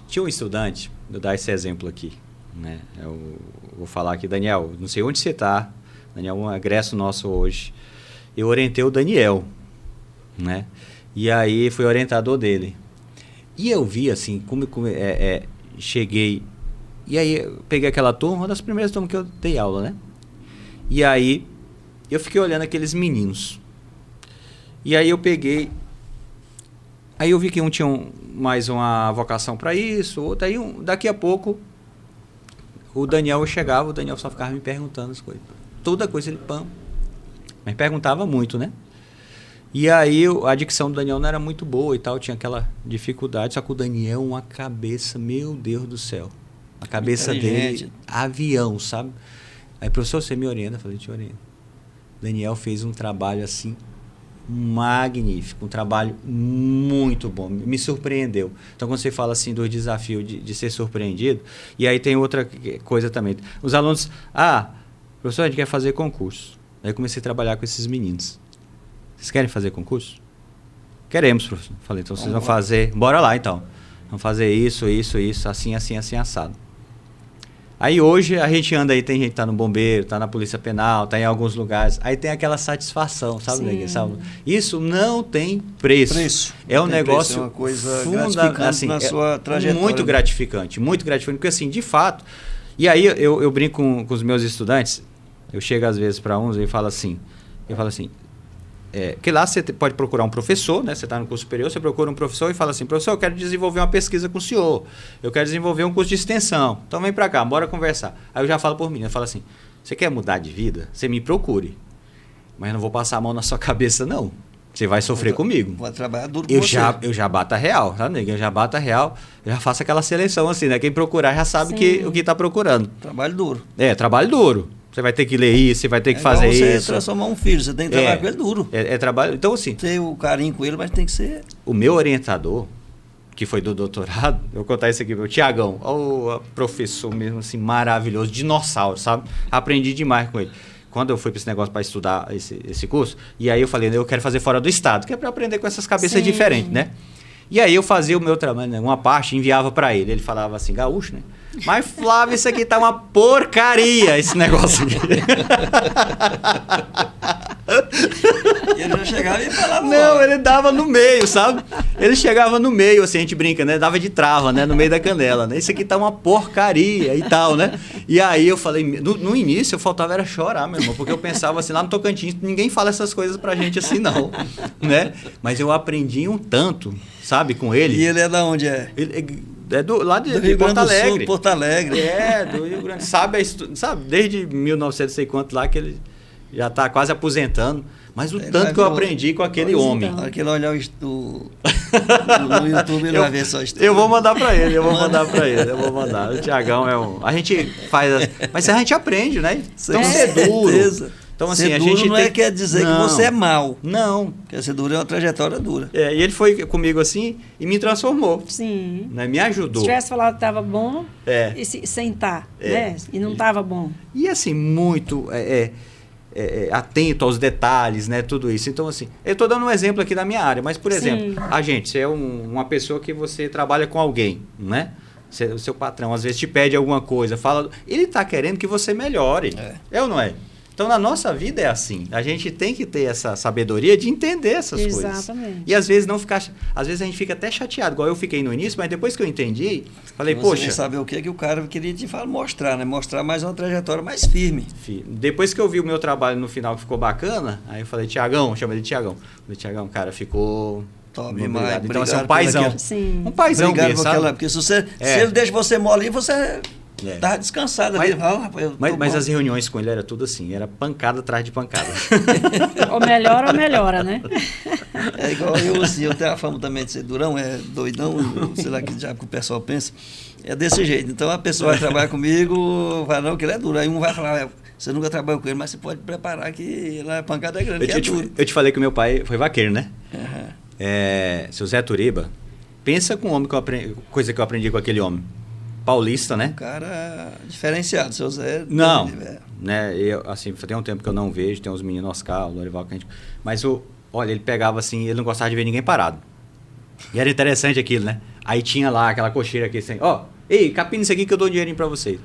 tinha um estudante, vou dar esse exemplo aqui, né? Eu vou falar aqui, Daniel, não sei onde você está, Daniel, um egresso nosso hoje, eu orientei o Daniel, né? E aí fui orientador dele. E eu vi assim, cheguei... E aí eu peguei aquela turma, uma das primeiras turmas que eu dei aula, né? E aí eu fiquei olhando aqueles meninos. E aí eu peguei... Aí eu vi que um tinha mais uma vocação para isso, outro. Aí daqui a pouco o Daniel chegava, o Daniel só ficava me perguntando as coisas. Toda coisa ele mas perguntava muito, né? E aí a dicção do Daniel não era muito boa e tal, tinha aquela dificuldade. Só que o Daniel, uma cabeça, meu Deus do céu. A cabeça dele, avião, sabe? Aí, professor, você me orienta? Eu falei, te oriento. Daniel fez um trabalho assim magnífico, um trabalho muito bom, me surpreendeu. Então, quando você fala assim do desafio de ser surpreendido, e aí tem outra coisa também. Os alunos, professor, a gente quer fazer concurso. Aí eu comecei a trabalhar com esses meninos. Vocês querem fazer concurso? Queremos, professor. Falei, então vocês vão fazer, bora lá então. Vamos fazer isso, assim, assado. Aí hoje a gente anda aí, tem gente que tá no bombeiro, tá na polícia penal, tá em alguns lugares. Aí tem aquela satisfação, sabe? Isso não tem preço. É um negócio, é uma coisa gratificante assim, na sua trajetória. Muito gratificante, porque assim, de fato. E aí eu brinco com os meus estudantes, eu chego às vezes para uns e falo assim, que lá você pode procurar um professor, né? Você está no curso superior, você procura um professor e fala assim, professor, eu quero desenvolver uma pesquisa com o senhor, eu quero desenvolver um curso de extensão, então vem para cá, bora conversar. Aí eu já falo por mim, eu falo assim, você quer mudar de vida? Você me procure, mas eu não vou passar a mão na sua cabeça, não. Você vai sofrer comigo. Vai trabalhar duro com você. Eu já bato a real, tá, nego? Eu já bato a real, eu já faço aquela seleção assim, né? Quem procurar já sabe o que está procurando. Trabalho duro. Trabalho duro. Você vai ter que ler isso, você vai ter que fazer isso. Você transformar um filho, você tem que trabalhar com ele duro. Trabalho. Então, assim. Ter o carinho com ele, mas tem que ser. O meu orientador, que foi do doutorado, eu vou contar isso aqui, meu Tiagão, professor mesmo, assim, maravilhoso, dinossauro, sabe? Aprendi demais com ele. Quando eu fui para esse negócio para estudar esse curso, e aí eu falei, eu quero fazer fora do estado, que é para aprender com essas cabeças diferentes, né? E aí eu fazia o meu trabalho, né, uma parte, enviava para ele. Ele falava assim, gaúcho, né? Mas Flávio, isso aqui tá uma porcaria, esse negócio aqui. E ele já chegava e falava. Não, ele dava no meio, sabe? Ele chegava no meio, assim, a gente brinca, né? Dava de trava, né? No meio da canela, né? Isso aqui tá uma porcaria e tal, né? E aí eu falei, no início eu faltava era chorar, meu irmão, porque eu pensava assim, lá no Tocantins, ninguém fala essas coisas pra gente assim, não, né? Mas eu aprendi um tanto, sabe, com ele. E ele é da onde é? Ele lá de Porto Alegre. Sul, Porto Alegre. Do Rio Grande. Sabe, desde 1900 e quanto lá que ele já está quase aposentando. Mas o tanto que eu aprendi com aquele homem. Na hora que ele olhar no YouTube, ele vai ver só a história. Eu vou mandar para ele, eu vou mandar. O Tiagão é um... A gente faz... Mas a gente aprende, né? Então, ser duro. Então, assim, ser duro não quer dizer que você é mau. Não. Porque ser duro é uma trajetória dura. E ele foi comigo assim e me transformou. Sim. Né? Me ajudou. Se tivesse falado que estava bom, e sentar, né? E não estava bom. E assim, muito atento aos detalhes, né? Tudo isso. Então, assim, eu estou dando um exemplo aqui da minha área, mas, por exemplo, você é uma pessoa que você trabalha com alguém, né? O seu patrão, às vezes, te pede alguma coisa, fala... Ele está querendo que você melhore. É ou não é? Então, na nossa vida é assim. A gente tem que ter essa sabedoria de entender essas coisas. Exatamente. E às vezes não ficar... Às vezes a gente fica até chateado, igual eu fiquei no início, mas depois que eu entendi, falei, poxa... Você saber o que o cara queria te mostrar, né? Mostrar mais uma trajetória mais firme. Depois que eu vi o meu trabalho no final que ficou bacana, aí eu falei, Tiagão, chama ele de Tiagão. Falei, Tiagão, cara, ficou... Top demais. Então, assim, um paizão. Sim. Um paizão mesmo, sabe? Porque se ele deixa você mole, você... Tava descansado ali. Mas as reuniões com ele era tudo assim, era pancada atrás de pancada. Ou melhora ou melhora, né? É igual eu, assim, eu tenho a fama também de ser durão, doidão, sei lá que diabo que o pessoal pensa. É desse jeito. Então a pessoa vai trabalhar comigo, vai não, que ele é duro. Aí um vai falar, você nunca trabalhou com ele, mas você pode preparar que lá a pancada é grande, eu te falei que meu pai foi vaqueiro, né? Uhum. Seu Zé Turiba, pensa com o homem coisa que eu aprendi com aquele homem. Paulista, né? Um cara diferenciado, seu Zé. Não, né? Eu, assim, tem um tempo que eu não vejo, tem uns meninos Oscar, o Lorival, mas olha, ele pegava assim, ele não gostava de ver ninguém parado. E era interessante aquilo, né? Aí tinha lá aquela cocheira aqui assim, ei, capina isso aqui que eu dou dinheirinho pra vocês.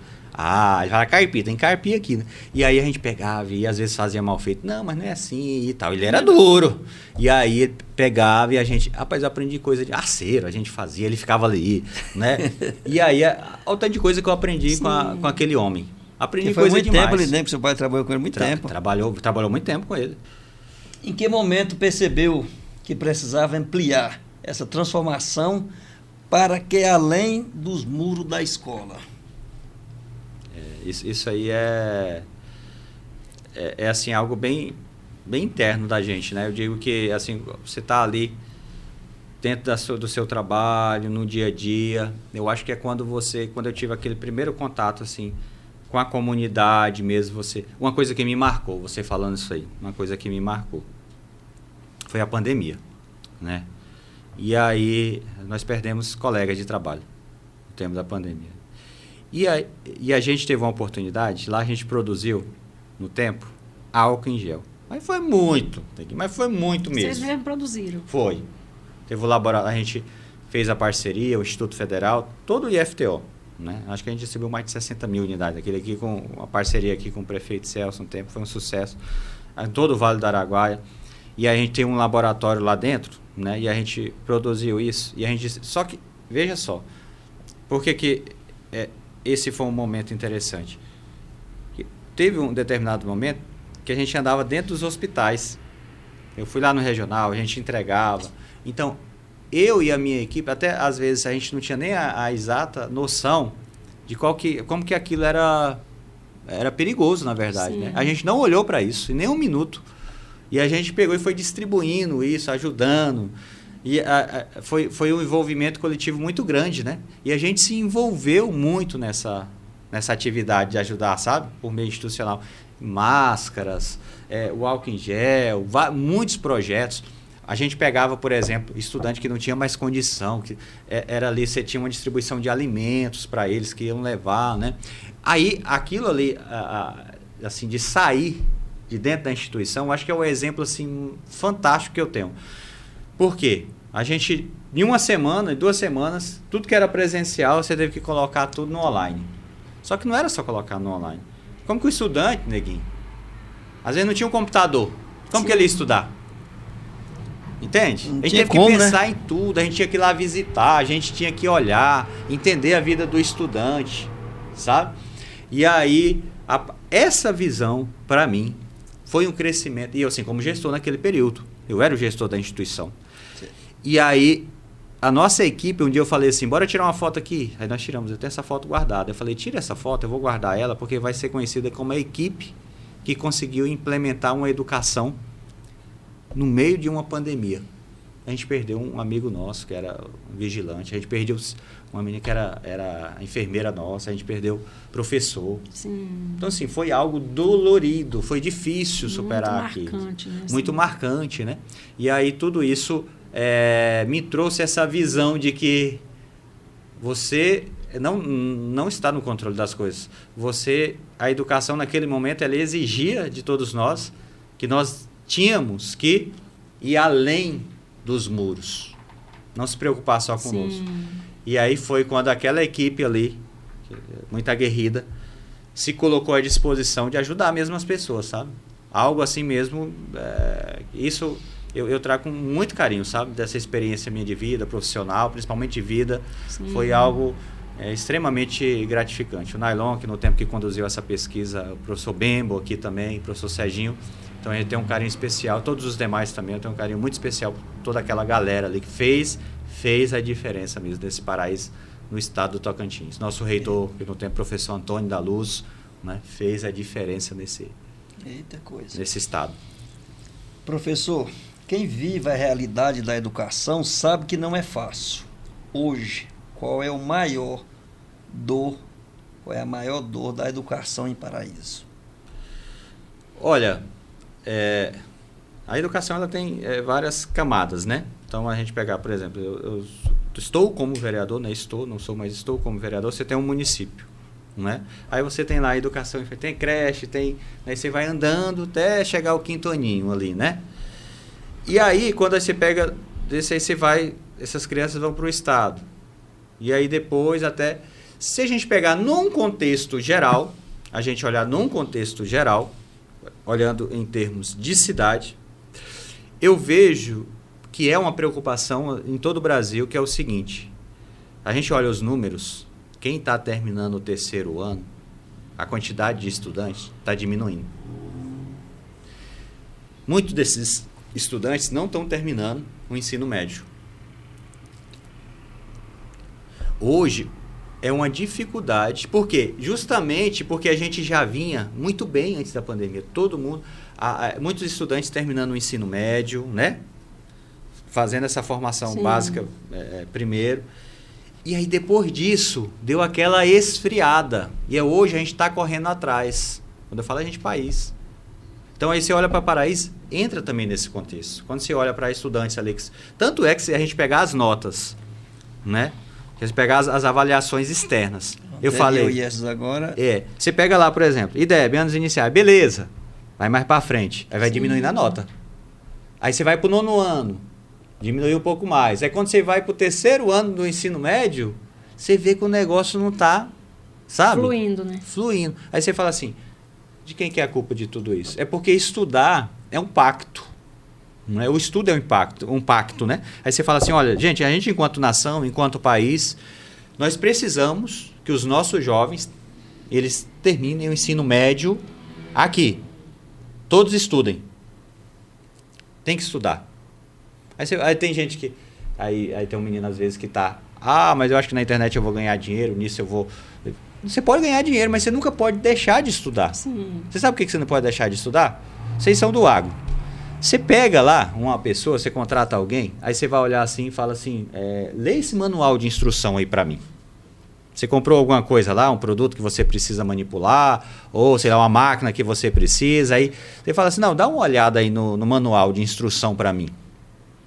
Ele fala, carpi, tem carpi aqui, né? E aí a gente pegava e às vezes fazia mal feito. Não, mas não é assim e tal. Ele era duro. E aí ele pegava e a gente... Rapaz, eu aprendi coisa de aceiro, a gente fazia, ele ficava ali, né? E aí, olha o tanto de coisa que eu aprendi com aquele homem. Aprendi coisa muito demais. Tempo ali dentro, seu pai trabalhou com ele muito tempo. Trabalhou muito tempo com ele. Em que momento percebeu que precisava ampliar essa transformação para que além dos muros da escola? Isso aí é assim, algo bem interno da gente, né? Eu digo que assim, você está ali dentro do seu trabalho, no dia a dia. Eu acho que é quando eu tive aquele primeiro contato, assim, com a comunidade mesmo, uma coisa que me marcou, você falando isso aí, uma coisa que me marcou, foi a pandemia, né? E aí, nós perdemos colegas de trabalho, no tempo da pandemia. E a gente teve uma oportunidade, lá a gente produziu, no tempo, álcool em gel. Mas foi muito mesmo. Vocês mesmo produziram? Foi. Teve o laboratório, a gente fez a parceria, o Instituto Federal, todo o IFTO, né? Acho que a gente recebeu mais de 60 mil unidades. Aquele aqui, com a parceria aqui com o prefeito Celso, um tempo, foi um sucesso. Em todo o Vale do Araguaia. E a gente tem um laboratório lá dentro, né? E a gente produziu isso. E a gente, só que, veja só, por que esse foi um momento interessante? Teve um determinado momento que a gente andava dentro dos hospitais. Eu fui lá no regional, a gente entregava. Então, eu e a minha equipe, até às vezes a gente não tinha nem a exata noção de como que aquilo era perigoso, na verdade, né? A gente não olhou para isso em nem um minuto. E a gente pegou e foi distribuindo isso, ajudando. E foi um envolvimento coletivo muito grande, né? E a gente se envolveu muito nessa atividade de ajudar, sabe? Por meio institucional. Máscaras, o álcool em gel, muitos projetos. A gente pegava, por exemplo, estudante que não tinha mais condição, que era ali, você tinha uma distribuição de alimentos para eles que iam levar, né? Aí, aquilo ali, assim, de sair de dentro da instituição, eu acho que é um exemplo, assim, fantástico que eu tenho. Por quê? A gente, em uma semana, em 2 semanas, tudo que era presencial, você teve que colocar tudo no online. Só que não era só colocar no online. Como que o estudante, neguinho, às vezes não tinha um computador. Como que ele ia estudar? Entende? A gente teve que pensar em tudo, a gente tinha que ir lá visitar, a gente tinha que olhar, entender a vida do estudante, sabe? E aí, essa visão, para mim, foi um crescimento. E eu, assim, como gestor naquele período, eu era o gestor da instituição. Sim. E aí, a nossa equipe, um dia eu falei assim, bora tirar uma foto aqui. Aí nós tiramos, eu tenho essa foto guardada. Eu falei, tira essa foto, eu vou guardar ela, porque vai ser conhecida como a equipe que conseguiu implementar uma educação no meio de uma pandemia. A gente perdeu um amigo nosso que era um vigilante, a gente perdeu uma menina que era enfermeira nossa, a gente perdeu professor. Sim. Então, assim, foi algo dolorido, foi difícil superar aquilo. Muito marcante, né? E aí tudo isso me trouxe essa visão de que você não está no controle das coisas. A educação naquele momento, ela exigia de todos nós que nós tínhamos que ir além dos muros, não se preocupar só conosco. E aí foi quando aquela equipe ali, muito aguerrida, se colocou à disposição de ajudar mesmo as pessoas, sabe? Algo assim mesmo, isso eu trago com muito carinho, sabe? Dessa experiência minha de vida, profissional, principalmente de vida. Sim. Foi algo extremamente gratificante. O Nailon, que no tempo que conduziu essa pesquisa, o professor Bembo aqui também, o professor Serginho. Então, ele tem um carinho especial. Todos os demais também, eu tenho um carinho muito especial por toda aquela galera ali que fez a diferença mesmo desse paraíso no estado do Tocantins. Nosso reitor, que no tempo, professor Antônio da Luz, né, fez a diferença nesse estado. Professor, quem vive a realidade da educação sabe que não é fácil. Hoje, qual é a maior dor da educação em Paraíso? Olha, a educação ela tem várias camadas, né? Então, a gente pegar, por exemplo, eu estou como vereador, né? Estou como vereador, você tem um município, né? Aí você tem lá a educação, tem creche, aí você vai andando até chegar ao 5º aninho ali, né? E aí, quando você pega, essas crianças vão para o estado. E aí depois até, se a gente pegar num contexto geral, a gente olhar num contexto geral, olhando em termos de cidade, eu vejo que é uma preocupação em todo o Brasil, que é o seguinte, a gente olha os números, quem está terminando o 3º ano, a quantidade de estudantes está diminuindo. Muitos desses estudantes não estão terminando o ensino médio. Hoje é uma dificuldade, por quê? Justamente porque a gente já vinha muito bem antes da pandemia, todo mundo, muitos estudantes terminando o ensino médio, né? fazendo essa formação Sim. básica primeiro. E aí, depois disso, deu aquela esfriada. E hoje a gente está correndo atrás. Quando eu falo a gente, país. Então, aí você olha para Paraíso, entra também nesse contexto. Quando você olha para estudantes ali, tanto é que se a gente pegar as notas, né? Se você pegar as avaliações externas. Eu falei... agora... Você pega lá, por exemplo, IDEB, anos iniciais, beleza. Vai mais para frente. Aí vai diminuindo a nota. Aí você vai para o 9º ano. Diminui um pouco mais. Aí quando você vai para o 3º ano do ensino médio, você vê que o negócio não está, sabe? Fluindo, né? Fluindo. Aí você fala assim, de quem que é a culpa de tudo isso? É porque estudar é um pacto. Não é? O estudo é um pacto, né? Aí você fala assim, olha, a gente enquanto nação, enquanto país, nós precisamos que os nossos jovens, eles terminem o ensino médio aqui. Todos estudem. Tem que estudar. Aí tem gente que... Aí tem um menino, às vezes, que tá... mas eu acho que na internet eu vou ganhar dinheiro, nisso eu vou... Você pode ganhar dinheiro, mas você nunca pode deixar de estudar. Sim. Você sabe por que você não pode deixar de estudar? Vocês são do agro. Você pega lá uma pessoa, você contrata alguém, aí você vai olhar assim e fala assim, lê esse manual de instrução aí para mim. Você comprou alguma coisa lá, um produto que você precisa manipular, ou sei lá, uma máquina que você precisa, aí você fala assim, não, dá uma olhada aí no manual de instrução para mim.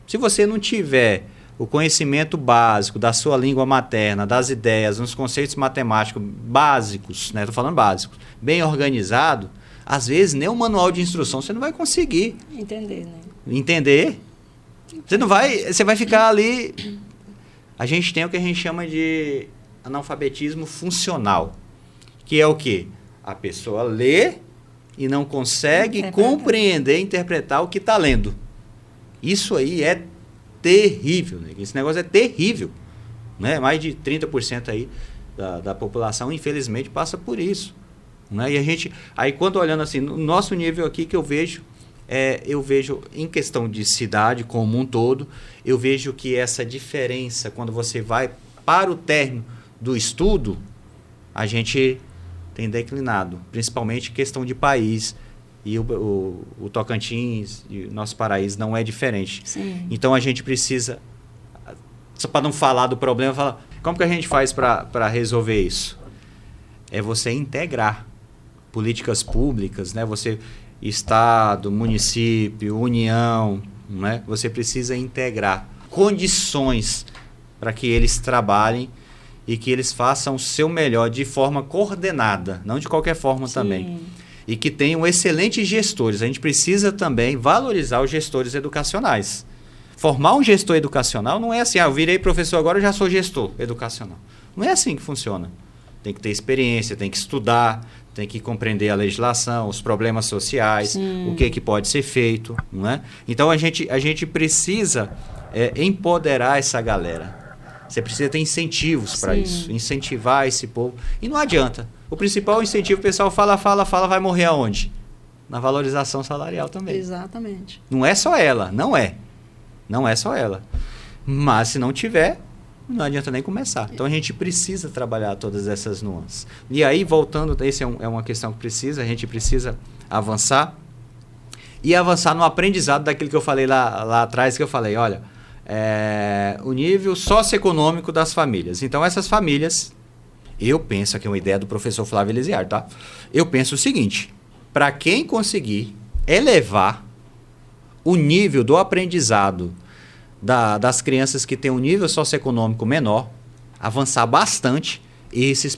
Se você não tiver o conhecimento básico da sua língua materna, das ideias, nos conceitos matemáticos básicos, né? Estou falando básicos, bem organizado, às vezes nem o manual de instrução você não vai conseguir Entender, né? entender. Você vai ficar ali. A gente tem o que a gente chama de analfabetismo funcional, que é o quê? A pessoa lê e não consegue compreender, interpretar o que está lendo. Isso aí é terrível, né? Esse negócio é terrível, né? Mais de 30% aí da população, infelizmente, passa por isso, né? E a gente, aí quando olhando assim, no nosso nível aqui que eu vejo em questão de cidade como um todo, eu vejo que essa diferença, quando você vai para o término do estudo, a gente tem declinado, principalmente questão de país. E o Tocantins e o nosso Paraíso não é diferente. Sim. Então a gente precisa, só para não falar do problema, falar, como que a gente faz para resolver isso? É você integrar políticas públicas, né? Você, Estado, município, União, né? Você precisa integrar condições para que eles trabalhem e que eles façam o seu melhor de forma coordenada, não de qualquer forma. Sim. Também. E que tenham excelentes gestores. A gente precisa também valorizar os gestores educacionais. Formar um gestor educacional não é assim, eu virei professor agora, eu já sou gestor educacional. Não é assim que funciona. Tem que ter experiência, tem que estudar, tem que compreender a legislação, os problemas sociais, sim, o que pode ser feito. Não é? Então a gente precisa empoderar essa galera. Você precisa ter incentivos para isso, incentivar esse povo. E não adianta. O principal incentivo, o pessoal fala, vai morrer aonde? Na valorização salarial também. Exatamente. Não é só ela, não é. Não é só ela. Mas se não tiver, não adianta nem começar. Então a gente precisa trabalhar todas essas nuances. E aí, voltando, essa é uma questão que a gente precisa avançar. E avançar no aprendizado daquilo que eu falei lá atrás, que eu falei, olha, o nível socioeconômico das famílias. Então essas famílias... Eu penso, aqui é uma ideia do professor Flávio Elisiário, tá? Eu penso o seguinte, para quem conseguir elevar o nível do aprendizado das crianças que têm um nível socioeconômico menor, avançar bastante, esses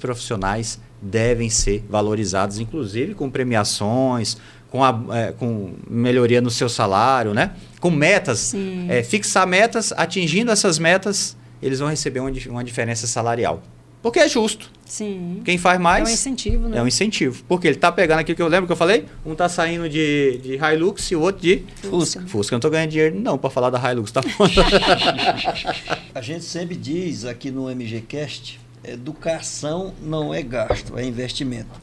devem ser valorizados, inclusive com premiações, com melhoria no seu salário, né? Com metas, fixar metas, atingindo essas metas, eles vão receber uma diferença salarial. Porque é justo. Sim. Quem faz mais... É um incentivo, né? É um incentivo. Porque ele está pegando aquilo que eu lembro que eu falei, um está saindo de Hilux e o outro de Fusca. Fusca, eu não estou ganhando dinheiro não para falar da Hilux, tá? A gente sempre diz aqui no MGCast, educação não é gasto, é investimento.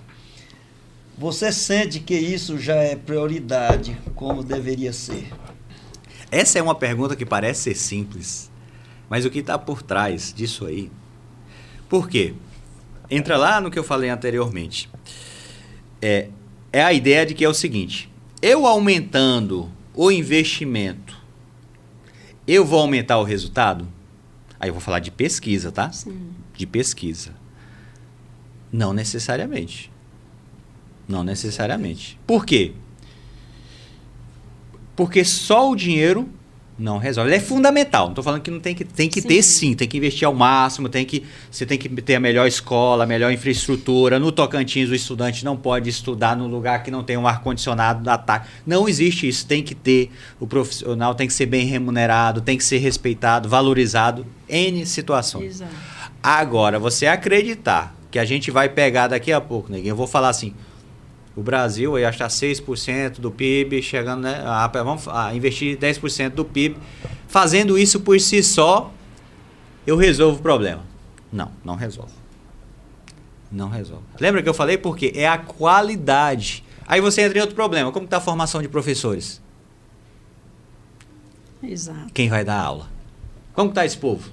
Você sente que isso já é prioridade, como deveria ser? Essa é uma pergunta que parece ser simples, mas o que está por trás disso aí... Por quê? Entra lá no que eu falei anteriormente. É a ideia de que é o seguinte, eu aumentando o investimento eu vou aumentar o resultado? Aí eu vou falar de pesquisa, tá? Sim. De pesquisa. Não necessariamente. Não necessariamente. Por quê? Porque só o dinheiro não resolve. Ele é fundamental. Não estou falando que não tem que ter sim, tem que investir ao máximo, você tem que ter a melhor escola, a melhor infraestrutura. No Tocantins, o estudante não pode estudar num lugar que não tem um ar-condicionado da tarde. Não existe isso. Tem que ter, o profissional tem que ser bem remunerado, tem que ser respeitado, valorizado, N situações. Exato. Agora, você acreditar que a gente vai pegar daqui a pouco, neguinho, eu vou falar assim, o Brasil ia achar 6% do PIB, chegando, né, vamos investir 10% do PIB. Fazendo isso por si só, eu resolvo o problema. Não, não resolve. Não resolve. Lembra que eu falei? Porque é a qualidade. Aí você entra em outro problema. Como está a formação de professores? Exato. Quem vai dar aula? Como está esse povo?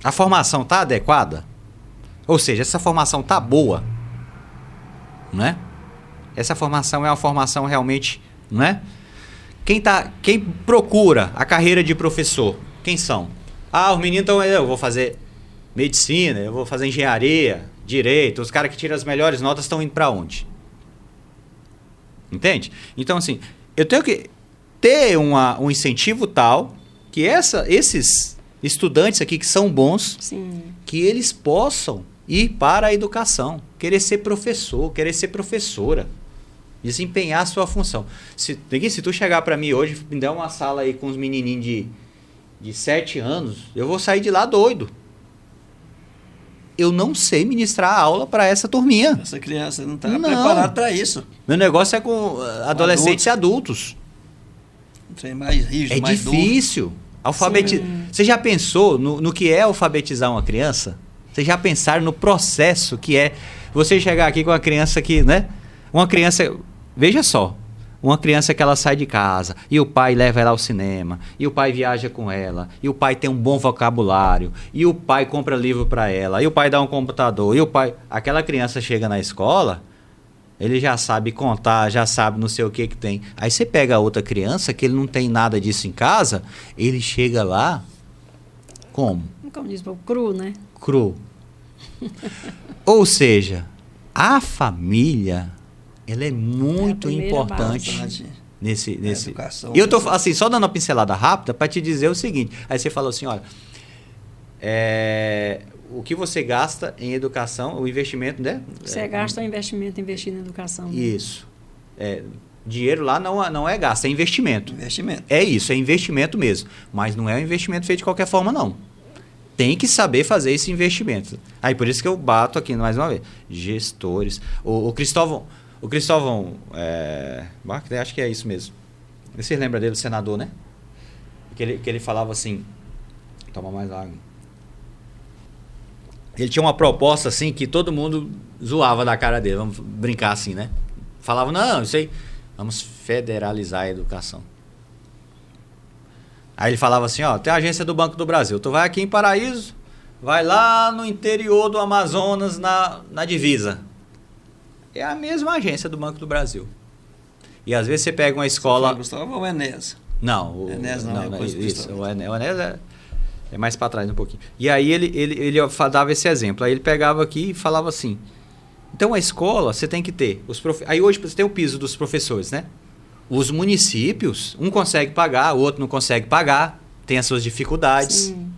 A formação está adequada? Ou seja, essa formação está boa? Não é? Essa formação é uma formação realmente, não é? Quem procura a carreira de professor, quem são? Os meninos estão, eu vou fazer medicina, eu vou fazer engenharia, direito, os caras que tiram as melhores notas estão indo para onde? Entende? Então, assim, eu tenho que ter um incentivo tal que esses estudantes aqui que são bons, Sim. que eles possam ir para a educação, querer ser professor, querer ser professora, desempenhar a sua função. Se tu chegar para mim hoje, me der uma sala aí com uns menininhos de 7 anos, eu vou sair de lá doido. Eu não sei ministrar aula para essa turminha. Essa criança não está preparada para isso. Meu negócio é com adolescentes e adultos. Um trem mais rígido, é mais difícil. Você já pensou no que é alfabetizar uma criança? Vocês já pensaram no processo que é você chegar aqui com uma criança que, né? Uma criança, veja só, uma criança que ela sai de casa e o pai leva ela ao cinema, e o pai viaja com ela, e o pai tem um bom vocabulário, e o pai compra livro para ela, e o pai dá um computador, aquela criança chega na escola, ele já sabe contar, já sabe não sei o que tem. Aí você pega a outra criança que ele não tem nada disso em casa, ele chega lá como? Como diz o cru, né? Cru. Ou seja, a família, ela é muito importante nesse educação. E eu tô assim, só dando uma pincelada rápida para te dizer o seguinte. Aí você falou assim, olha, o que você gasta em educação, o investimento, né? Você gasta o investimento investindo em educação. Né? Isso. Dinheiro lá não é gasto, é investimento. Investimento. É isso, é investimento mesmo. Mas não é um investimento feito de qualquer forma, não. Tem que saber fazer esse investimento. Aí por isso que eu bato aqui mais uma vez. Gestores. O Cristóvão, acho que é isso mesmo. Você lembra dele, o senador, né? Que ele falava assim, toma mais água. Ele tinha uma proposta assim que todo mundo zoava da cara dele, vamos brincar assim, né? Falava, não, isso aí, vamos federalizar a educação. Aí ele falava assim, tem a agência do Banco do Brasil. Tu vai aqui em Paraíso, vai lá no interior do Amazonas, na divisa. É a mesma agência do Banco do Brasil. E às vezes você pega uma escola... Você Gustavo ou o Enéas? Não. O Enéas não é isso. O Enéas é mais para trás um pouquinho. E aí ele dava esse exemplo. Aí ele pegava aqui e falava assim, então a escola você tem que ter... Aí hoje você tem o piso dos professores, né? Os municípios, um consegue pagar, o outro não consegue pagar, tem as suas dificuldades. Sim.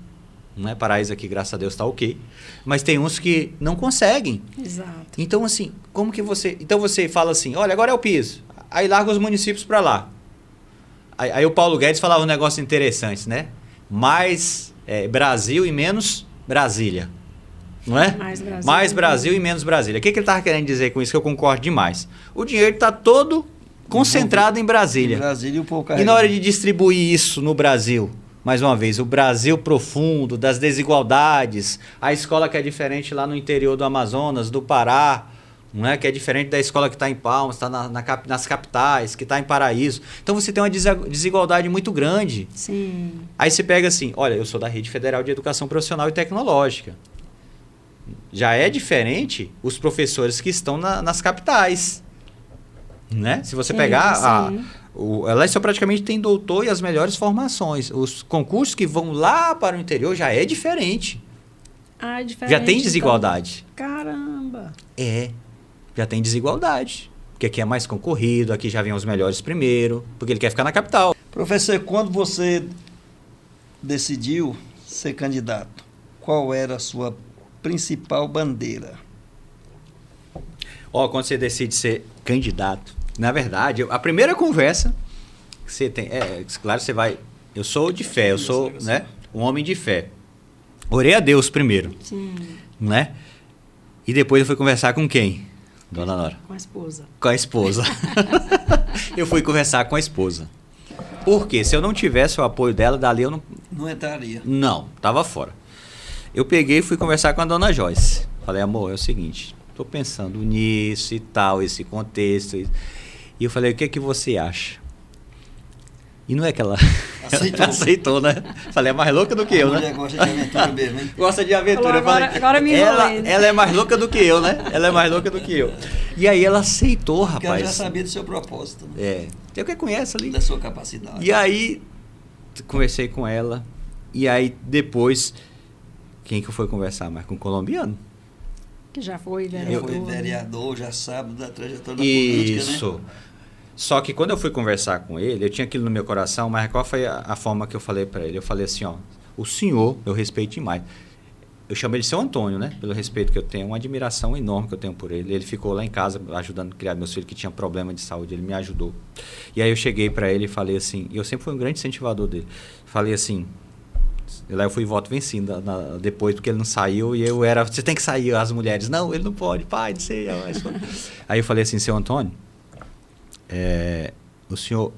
Não é? Paraíso aqui, graças a Deus, está ok. Mas tem uns que não conseguem. Exato. Então, assim, como que você... Então, você fala assim, olha, agora é o piso. Aí larga os municípios para lá. Aí o Paulo Guedes falava um negócio interessante, né? Mais Brasil e menos Brasília. Não é? Mais Brasil e menos Brasília. O que ele estava querendo dizer com isso, que eu concordo demais? O dinheiro está todo... concentrado em Brasília. E o povo e na hora de distribuir isso no Brasil, mais uma vez, o Brasil profundo, das desigualdades, a escola que é diferente lá no interior do Amazonas, do Pará, não é? Que é diferente da escola que está em Palmas, está nas capitais, que está em Paraíso. Então você tem uma desigualdade muito grande. Sim. Aí você pega assim, olha, eu sou da Rede Federal de Educação Profissional e Tecnológica. Já é diferente os professores que estão nas capitais. Né? Se você pegar A Leste praticamente tem doutor e as melhores formações. Os concursos que vão lá para o interior já é diferente. Ah, é diferente. Já tem desigualdade. Então. Caramba. Já tem desigualdade. Porque aqui é mais concorrido, aqui já vem os melhores primeiro, porque ele quer ficar na capital. Professor, quando você decidiu ser candidato, qual era a sua principal bandeira? Quando você decide ser candidato, na verdade, a primeira conversa que você tem, claro, você vai, eu sou de fé, eu sou, né, um homem de fé. Orei a Deus primeiro. Sim. Né? E depois eu fui conversar com quem? Dona Nora. Com a esposa. Com a esposa. Eu fui conversar com a esposa. Porque se eu não tivesse o apoio dela, dali eu não... Não entraria. Não, tava fora. Eu peguei e fui conversar com a Dona Joyce. Falei, amor, é o seguinte, tô pensando nisso e tal, esse contexto. E eu falei, o que é que você acha? E não é que ela aceitou, né? Falei, é mais louca do que eu, né? Gosta de aventura mesmo, hein? Gosta de aventura. Agora me enrolei. Ela é mais louca do que eu, né? Ela é mais louca do que eu. E aí ela aceitou, rapaz. Porque ela já sabia do seu propósito. Né? Tem o que conhece ali. Da sua capacidade. E aí, conversei com ela. E aí, depois, quem que eu fui conversar mais? Com o colombiano. Que já foi vereador. Já foi vereador, já sabe da trajetória da política, né? Isso. Só que quando eu fui conversar com ele, eu tinha aquilo no meu coração, mas qual foi a forma que eu falei para ele? Eu falei assim, o senhor, eu respeito demais. Eu chamo ele de seu Antônio, né? Pelo respeito que eu tenho, uma admiração enorme que eu tenho por ele. Ele ficou lá em casa ajudando a criar meus filhos que tinham problema de saúde, ele me ajudou. E aí eu cheguei para ele e falei assim, e eu sempre fui um grande incentivador dele. Falei assim, lá eu fui voto vencido depois, porque ele não saiu e eu era, você tem que sair, as mulheres, não, ele não pode, pai, não sei. Aí eu falei assim, seu Antônio, o senhor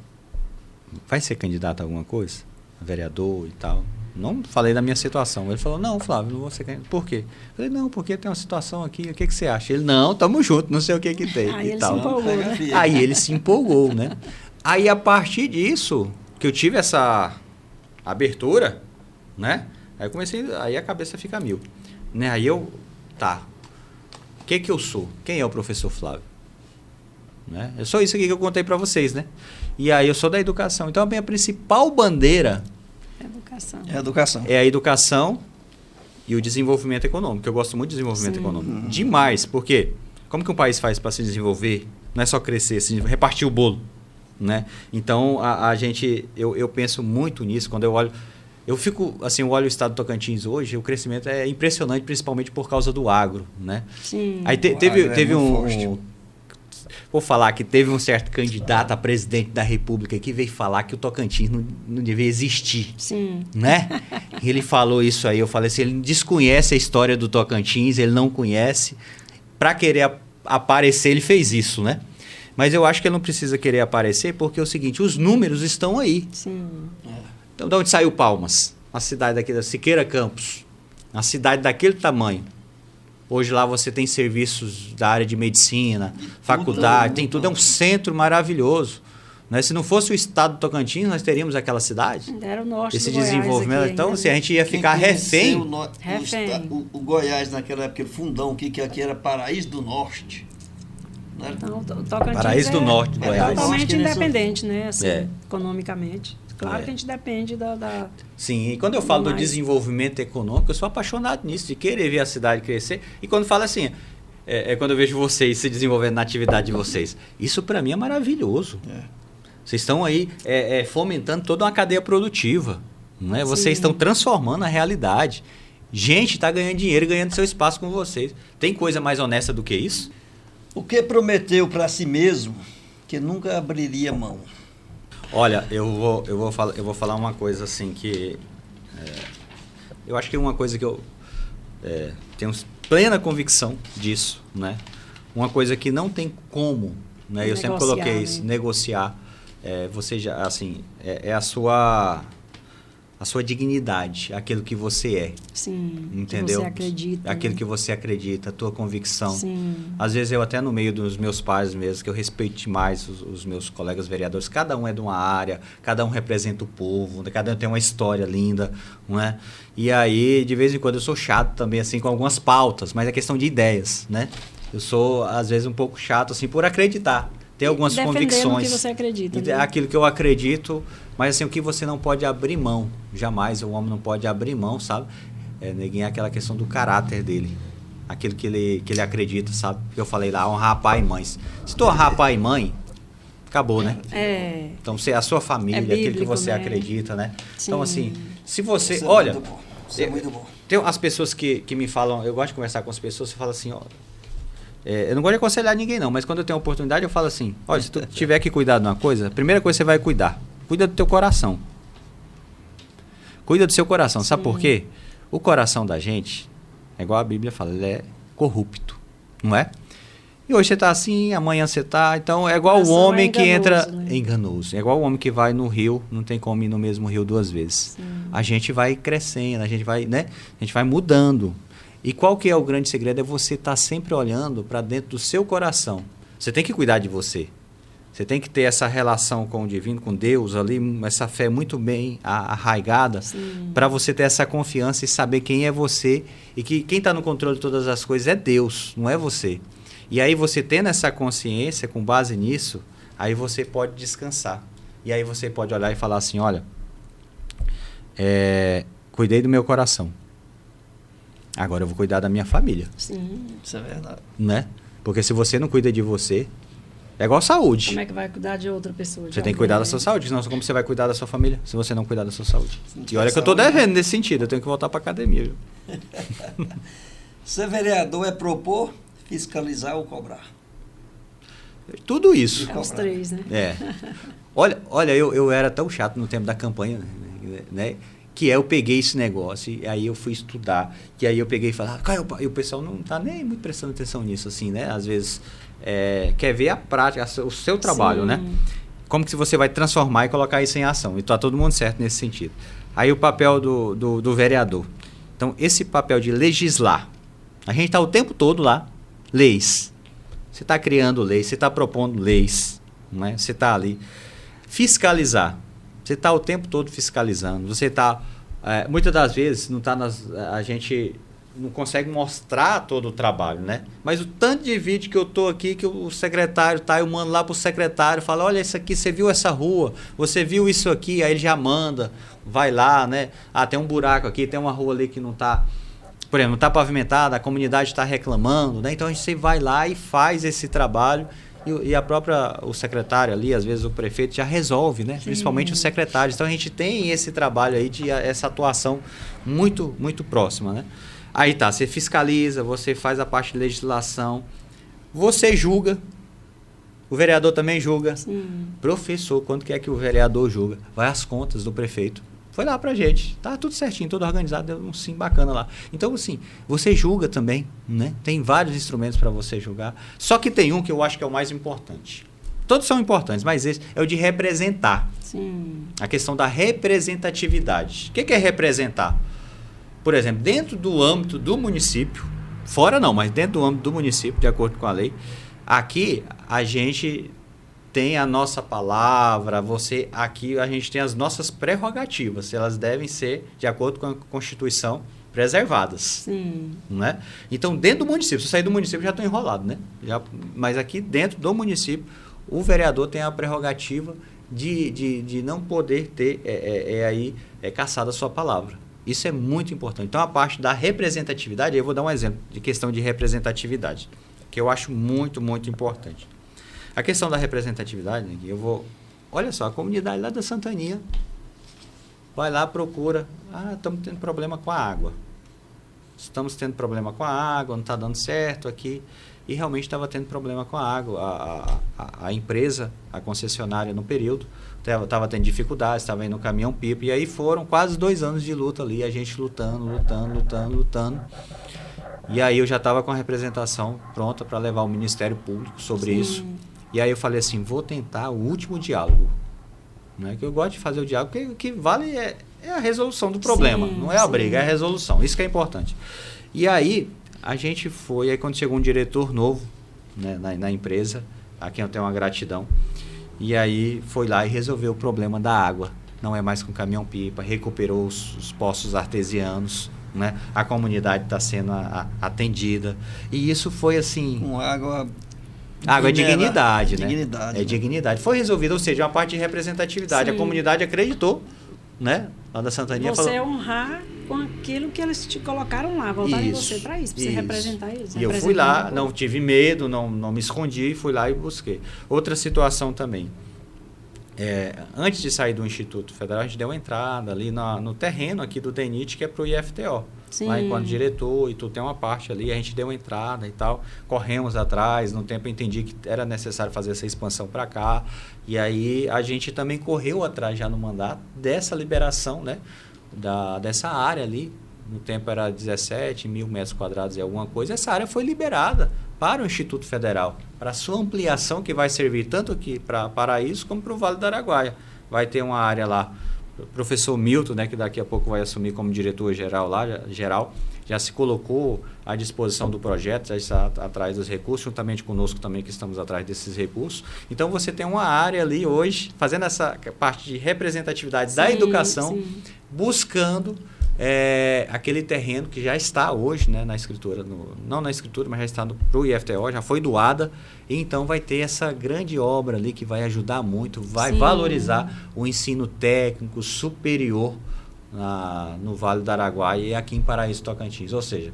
vai ser candidato a alguma coisa? Vereador e tal? Não falei da minha situação. Ele falou, não, Flávio, não vou ser candidato. Por quê? Eu falei, não, porque tem uma situação aqui, o que você acha? Ele, não, tamo junto, não sei o que tem. Aí e ele tal. se empolgou, né? Aí ele se empolgou, né? Aí a partir disso, que eu tive essa abertura, né? Aí eu comecei, aí a cabeça fica mil. Né? Aí eu, o que eu sou? Quem é o professor Flávio? Né? É só isso aqui que eu contei para vocês, né? E aí eu sou da educação. Então a minha principal bandeira é a educação e o desenvolvimento econômico. Eu gosto muito de desenvolvimento econômico. Demais, porque como que um país faz para se desenvolver? Não é só crescer, repartir o bolo, né? Então a gente, eu penso muito nisso quando eu olho. Eu fico, assim, eu olho o estado do Tocantins hoje, o crescimento é impressionante, principalmente por causa do agro, né? Sim. Aí teve vou falar que teve um certo candidato a presidente da República que veio falar que o Tocantins não devia existir. Sim. Né? Ele falou isso aí, eu falei assim, ele desconhece a história do Tocantins, ele não conhece. Para querer aparecer, ele fez isso, né? Mas eu acho que ele não precisa querer aparecer porque é o seguinte, os números estão aí. Sim. Então, de onde saiu Palmas? Uma cidade daqui da Siqueira Campos. Uma cidade daquele tamanho. Hoje lá você tem serviços da área de medicina, faculdade, tem tudo. É um centro maravilhoso. Né? Se não fosse o estado do Tocantins, nós teríamos aquela cidade. Era o norte esse do desenvolvimento. Goiás então, assim, a gente ia ficar refém. O Goiás, naquela época, aquele fundão que aqui era Paraíso do Norte. Né? Então, o Tocantins Paraíso do Norte, Goiás. Totalmente independente, né? Assim, economicamente. Claro que a gente depende da... Sim, e quando eu falo do desenvolvimento econômico, eu sou apaixonado nisso, de querer ver a cidade crescer. E quando falo assim, quando eu vejo vocês se desenvolvendo na atividade de vocês, isso para mim é maravilhoso. Vocês estão aí fomentando toda uma cadeia produtiva. Né? Vocês estão transformando a realidade. Gente está ganhando dinheiro e ganhando seu espaço com vocês. Tem coisa mais honesta do que isso? O que prometeu para si mesmo que nunca abriria mão? Olha, eu vou falar uma coisa assim que... eu acho que é uma coisa que eu tenho plena convicção disso, né? Uma coisa que não tem como, né? Eu sempre coloquei isso, negociar. Você já, assim, é a sua dignidade, aquilo que você é. Sim, entendeu? Que você acredita. Aquilo que você acredita, a tua convicção. Sim. Às vezes eu até no meio dos meus pais mesmo, que eu respeito demais os meus colegas vereadores, cada um é de uma área, cada um representa o povo, cada um tem uma história linda, não é? E aí, de vez em quando, eu sou chato também, assim, com algumas pautas, mas é questão de ideias, né? Eu sou, às vezes, um pouco chato, assim, por acreditar. ter algumas convicções. Defendendo o que você acredita. Né? Aquilo que eu acredito, mas assim, o que você não pode abrir mão, jamais o homem não pode abrir mão, sabe? Neguinho, é aquela questão do caráter dele, aquilo que ele acredita, sabe? Que eu falei lá, honrar pai e mãe. Se tu honrar pai e mãe, acabou, né? Então, você, a sua família, bíblico, aquilo que você acredita, né? Sim. Então, assim, se você... Isso olha, muito bom. Isso é muito bom. Tem as pessoas que me falam, eu gosto de conversar com as pessoas, você fala assim, ó, eu não gosto de aconselhar ninguém não, mas quando eu tenho a oportunidade eu falo assim, olha, se tu tiver que cuidar de uma coisa, a primeira coisa que você vai cuidar, cuida do teu coração. Cuida do seu coração, sabe por quê? O coração da gente, é igual a Bíblia fala, ele é corrupto, não é? E hoje você está assim, amanhã você está... Então, é igual o homem que entra... Né? Enganoso. É igual o homem que vai no rio, não tem como ir no mesmo rio 2 vezes. Sim. A gente vai crescendo, a gente vai, né? A gente vai mudando. E qual que é o grande segredo? É você estar sempre olhando para dentro do seu coração. Você tem que cuidar de você. Você tem que ter essa relação com o divino, com Deus ali, essa fé muito bem arraigada, para você ter essa confiança e saber quem é você e que quem está no controle de todas as coisas é Deus, não é você. E aí você tendo essa consciência, com base nisso, aí você pode descansar. E aí você pode olhar e falar assim, olha, cuidei do meu coração. Agora eu vou cuidar da minha família. Sim, isso é verdade. Né? Porque se você não cuida de você, é igual saúde. Como é que vai cuidar de outra pessoa? Você tem que cuidar da sua saúde, senão como você vai cuidar da sua família se você não cuidar da sua saúde? E olha que eu estou devendo nesse sentido, eu tenho que voltar para a academia. Viu? Ser vereador é propor, fiscalizar ou cobrar? Tudo isso. Os 3, né? Olha, eu era tão chato no tempo da campanha, né? Que eu peguei esse negócio e aí eu fui estudar. E aí eu peguei e falei, e o pessoal não está nem muito prestando atenção nisso, assim, né? Às vezes quer ver a prática, o seu trabalho, né? Como que você vai transformar e colocar isso em ação. E está todo mundo certo nesse sentido. Aí o papel do vereador. Então, esse papel de legislar. A gente está o tempo todo lá. Leis. Você está criando leis, você está propondo leis, não é? Você está ali. Fiscalizar. Você está o tempo todo fiscalizando. Você está, muitas das vezes, a gente não consegue mostrar todo o trabalho, né? Mas o tanto de vídeo que eu estou aqui, que o secretário eu mando lá para o secretário, fala, olha isso aqui, você viu essa rua, você viu isso aqui, aí ele já manda, vai lá, né? Tem um buraco aqui, tem uma rua ali que não está... Por exemplo, não está pavimentada, a comunidade está reclamando, né? Então a gente vai lá e faz esse trabalho e o secretário ali, às vezes o prefeito já resolve, né? Sim. Principalmente os secretários. Então a gente tem esse trabalho aí, essa atuação muito, muito próxima, né? Aí tá, você fiscaliza, você faz a parte de legislação, você julga, o vereador também julga. Sim. Professor, quanto que é que o vereador julga? Vai às contas do prefeito. Foi lá pra gente, tá tudo certinho, tudo organizado, deu um sim bacana lá. Então, assim, você julga também, né? Tem vários instrumentos para você julgar. Só que tem um que eu acho que é o mais importante. Todos são importantes, mas esse é o de representar. Sim. A questão da representatividade. O que é representar? Por exemplo, dentro do âmbito do município, fora não, mas dentro do âmbito do município, de acordo com a lei, aqui a gente... tem a nossa palavra, aqui a gente tem as nossas prerrogativas, elas devem ser, de acordo com a Constituição, preservadas. Sim. Né? Então, dentro do município, se eu sair do município já estou enrolado, né? Mas aqui dentro do município, o vereador tem a prerrogativa de não poder ter caçado a sua palavra. Isso é muito importante. Então, a parte da representatividade, eu vou dar um exemplo de questão de representatividade, que eu acho muito, muito importante. A questão da representatividade, né, olha só, a comunidade lá da Santaninha vai lá, procura, estamos tendo problema com a água. Estamos tendo problema com a água, não está dando certo aqui. E realmente estava tendo problema com a água. A empresa, a concessionária no período, estava tendo dificuldades, estava indo no caminhão-pipa. E aí foram quase 2 anos de luta ali, a gente lutando. E aí eu já estava com a representação pronta para levar ao Ministério Público sobre isso. E aí eu falei assim, vou tentar o último diálogo. Né? Que eu gosto de fazer o diálogo, porque o que vale é a resolução do problema, não é a briga, é a resolução. Isso que é importante. E aí a gente foi, aí quando chegou um diretor novo, né, na empresa, a quem eu tenho uma gratidão, e aí foi lá e resolveu o problema da água. Não é mais com caminhão-pipa, recuperou os poços artesianos, né? A comunidade está sendo atendida. E isso foi assim... Com água Água é dignidade, né? Dignidade. É dignidade. Foi resolvido, ou seja, uma parte de representatividade. Sim. A comunidade acreditou, né? Lá da Santaninha Você falou... honrar com aquilo que eles te colocaram lá, voltaram em Isso, você para isso, para você isso. representar eles. E eu fui lá, não tive medo, não me escondi, fui lá e busquei. Outra situação também. Antes de sair do Instituto Federal, a gente deu uma entrada ali no terreno aqui do DENIT, que é para o IFTO. Sim. Lá enquanto diretor, e tu tem uma parte ali, a gente deu uma entrada e tal, corremos atrás, no tempo eu entendi que era necessário fazer essa expansão para cá, e aí a gente também correu atrás já no mandato dessa liberação, né, dessa área ali, no tempo era 17 mil metros quadrados e alguma coisa, essa área foi liberada para o Instituto Federal, para a sua ampliação, que vai servir tanto aqui para Paraíso como para o Vale do Araguaia. Vai ter uma área lá, o professor Milton, né, que daqui a pouco vai assumir como diretor-geral lá, já se colocou à disposição do projeto, já está atrás dos recursos, juntamente conosco também, que estamos atrás desses recursos. Então, você tem uma área ali hoje, fazendo essa parte de representatividade da educação, buscando aquele terreno que já está hoje, né, na escritura, não na escritura, mas já está para o IFTO, já foi doada, e então vai ter essa grande obra ali que vai ajudar muito, vai valorizar o ensino técnico superior no Vale do Araguaia e aqui em Paraíso Tocantins, ou seja,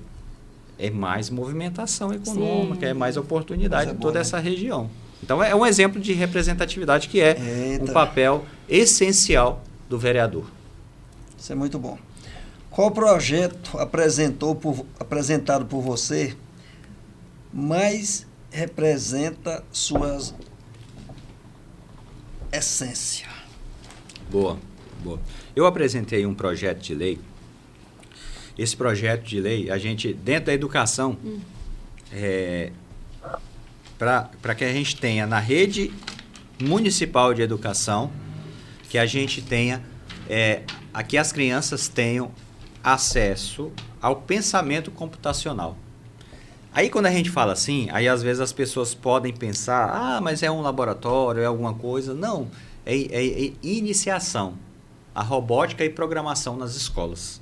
é mais movimentação econômica, é mais oportunidade em toda essa região. Então é um exemplo de representatividade que é um papel essencial do vereador. Isso é muito bom. Qual projeto apresentado por você mais representa sua essência? Boa. Eu apresentei um projeto de lei. Esse projeto de lei, a gente, dentro da educação, para que a gente tenha na rede municipal de educação, que a gente tenha, aqui as crianças tenham acesso ao pensamento computacional. Aí quando a gente fala assim, aí às vezes as pessoas podem pensar, mas é um laboratório, é alguma coisa. Não, é iniciação, a robótica e programação nas escolas.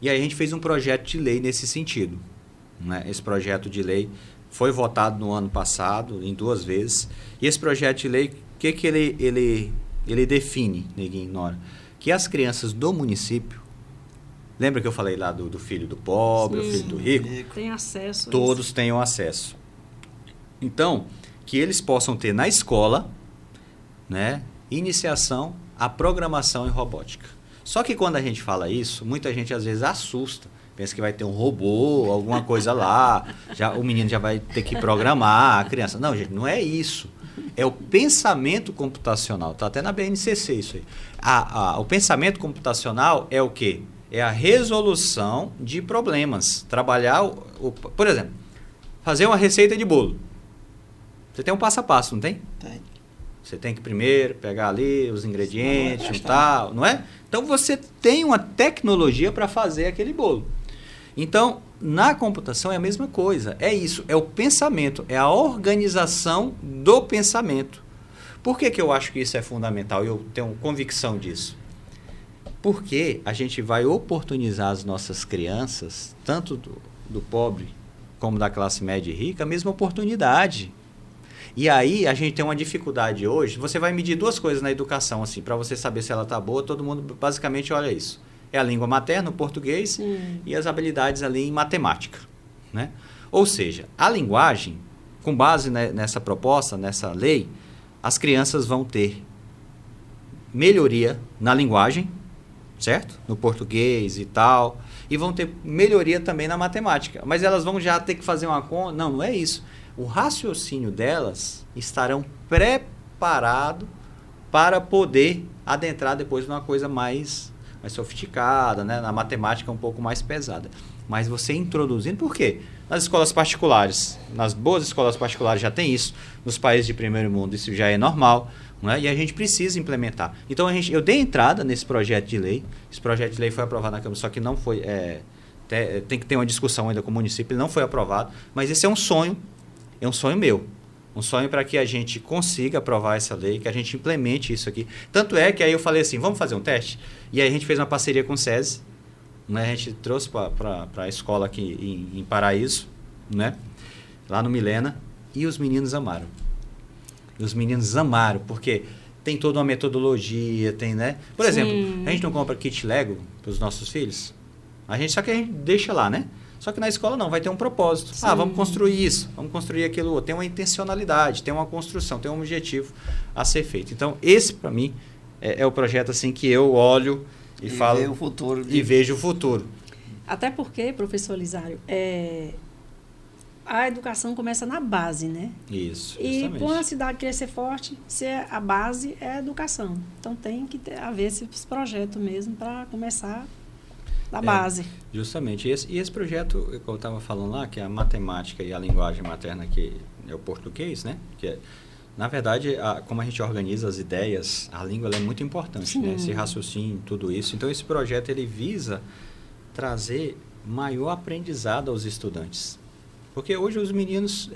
E aí a gente fez um projeto de lei nesse sentido, né? Esse projeto de lei foi votado no ano passado, em 2 vezes, e esse projeto de lei, o que ele define, Neguinho, Nora? Que as crianças do município, lembra que eu falei lá do filho do pobre, o filho do rico? Tem acesso. Todos tenham acesso. Então, que eles possam ter na escola, né, iniciação à programação em robótica. Só que quando a gente fala isso, muita gente às vezes assusta. Pensa que vai ter um robô, alguma coisa lá, o menino já vai ter que programar, a criança. Não, gente, não é isso. É o pensamento computacional. Está até na BNCC isso aí. O pensamento computacional é o quê? É a resolução de problemas. Trabalhar, por exemplo, fazer uma receita de bolo. Você tem um passo a passo, não tem? Tem. Você tem que primeiro pegar ali os ingredientes, juntar, não é? Então você tem uma tecnologia para fazer aquele bolo. Então, na computação é a mesma coisa. É isso, é o pensamento, é a organização do pensamento. Por que eu acho que isso é fundamental? Eu tenho convicção disso. Porque a gente vai oportunizar as nossas crianças, tanto do pobre como da classe média e rica, a mesma oportunidade. E aí a gente tem uma dificuldade hoje. Você vai medir 2 coisas na educação, assim, para você saber se ela está boa. Todo mundo basicamente olha isso. É a língua materna, o português, e as habilidades ali em matemática, né? Ou seja, a linguagem, com base nessa proposta, nessa lei, as crianças vão ter melhoria na linguagem, certo? No português e tal, e vão ter melhoria também na matemática. Mas elas vão já ter que fazer uma conta. Não é isso. O raciocínio delas estarão preparado para poder adentrar depois numa coisa mais sofisticada, né? Na matemática um pouco mais pesada. Mas você introduzindo, por quê? Nas escolas particulares, nas boas escolas particulares já tem isso, nos países de primeiro mundo isso já é normal, não é? E a gente precisa implementar. Então eu dei entrada nesse projeto de lei, esse projeto de lei foi aprovado na Câmara, só que não foi, tem que ter uma discussão ainda com o município, ele não foi aprovado, mas esse é um sonho meu. Um sonho para que a gente consiga aprovar essa lei, que a gente implemente isso aqui. Tanto é que aí eu falei assim, vamos fazer um teste? E aí a gente fez uma parceria com o SESI, né? A gente trouxe para a escola aqui em Paraíso, né? Lá no Milena. E os meninos amaram. Os meninos amaram, porque tem toda uma metodologia, tem, né? Por exemplo, a gente não compra kit Lego para os nossos filhos? Só que a gente deixa lá, né? Só que na escola não, vai ter um propósito. Sim. Vamos construir isso, vamos construir aquilo outro. Tem uma intencionalidade, tem uma construção, tem um objetivo a ser feito. Então, esse, para mim, é o projeto assim que eu olho e falo... Vejo o futuro. E vejo o futuro. Até porque, professor Lisário, a educação começa na base, né? Isso, justamente. E para uma cidade querer ser forte, a base é a educação. Então, tem que haver esses projetos mesmo para começar da base. Justamente. E esse projeto, como eu estava falando lá, que é a matemática e a linguagem materna, que é o português, né? Que na verdade, como a gente organiza as ideias, a língua ela é muito importante, né? Esse raciocínio, tudo isso. Então, esse projeto, ele visa trazer maior aprendizado aos estudantes. Porque hoje os meninos,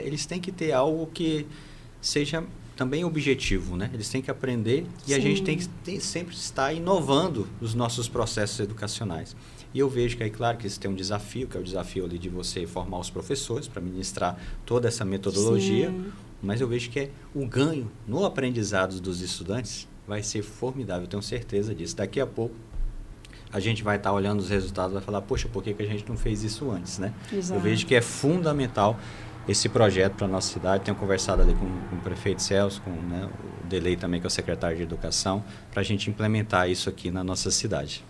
eles têm que ter algo que seja também objetivo, né? Eles têm que aprender e a gente tem que sempre estar inovando os nossos processos educacionais. E eu vejo que aí, claro, que isso tem um desafio, que é o desafio ali de você formar os professores para ministrar toda essa metodologia, mas eu vejo que o ganho no aprendizado dos estudantes vai ser formidável, eu tenho certeza disso. Daqui a pouco, a gente vai estar olhando os resultados e vai falar, poxa, por que a gente não fez isso antes, né? Exato. Eu vejo que é fundamental esse projeto para a nossa cidade. Tenho conversado ali com o prefeito Celso, com, né, o Delei também, que é o secretário de Educação, para a gente implementar isso aqui na nossa cidade.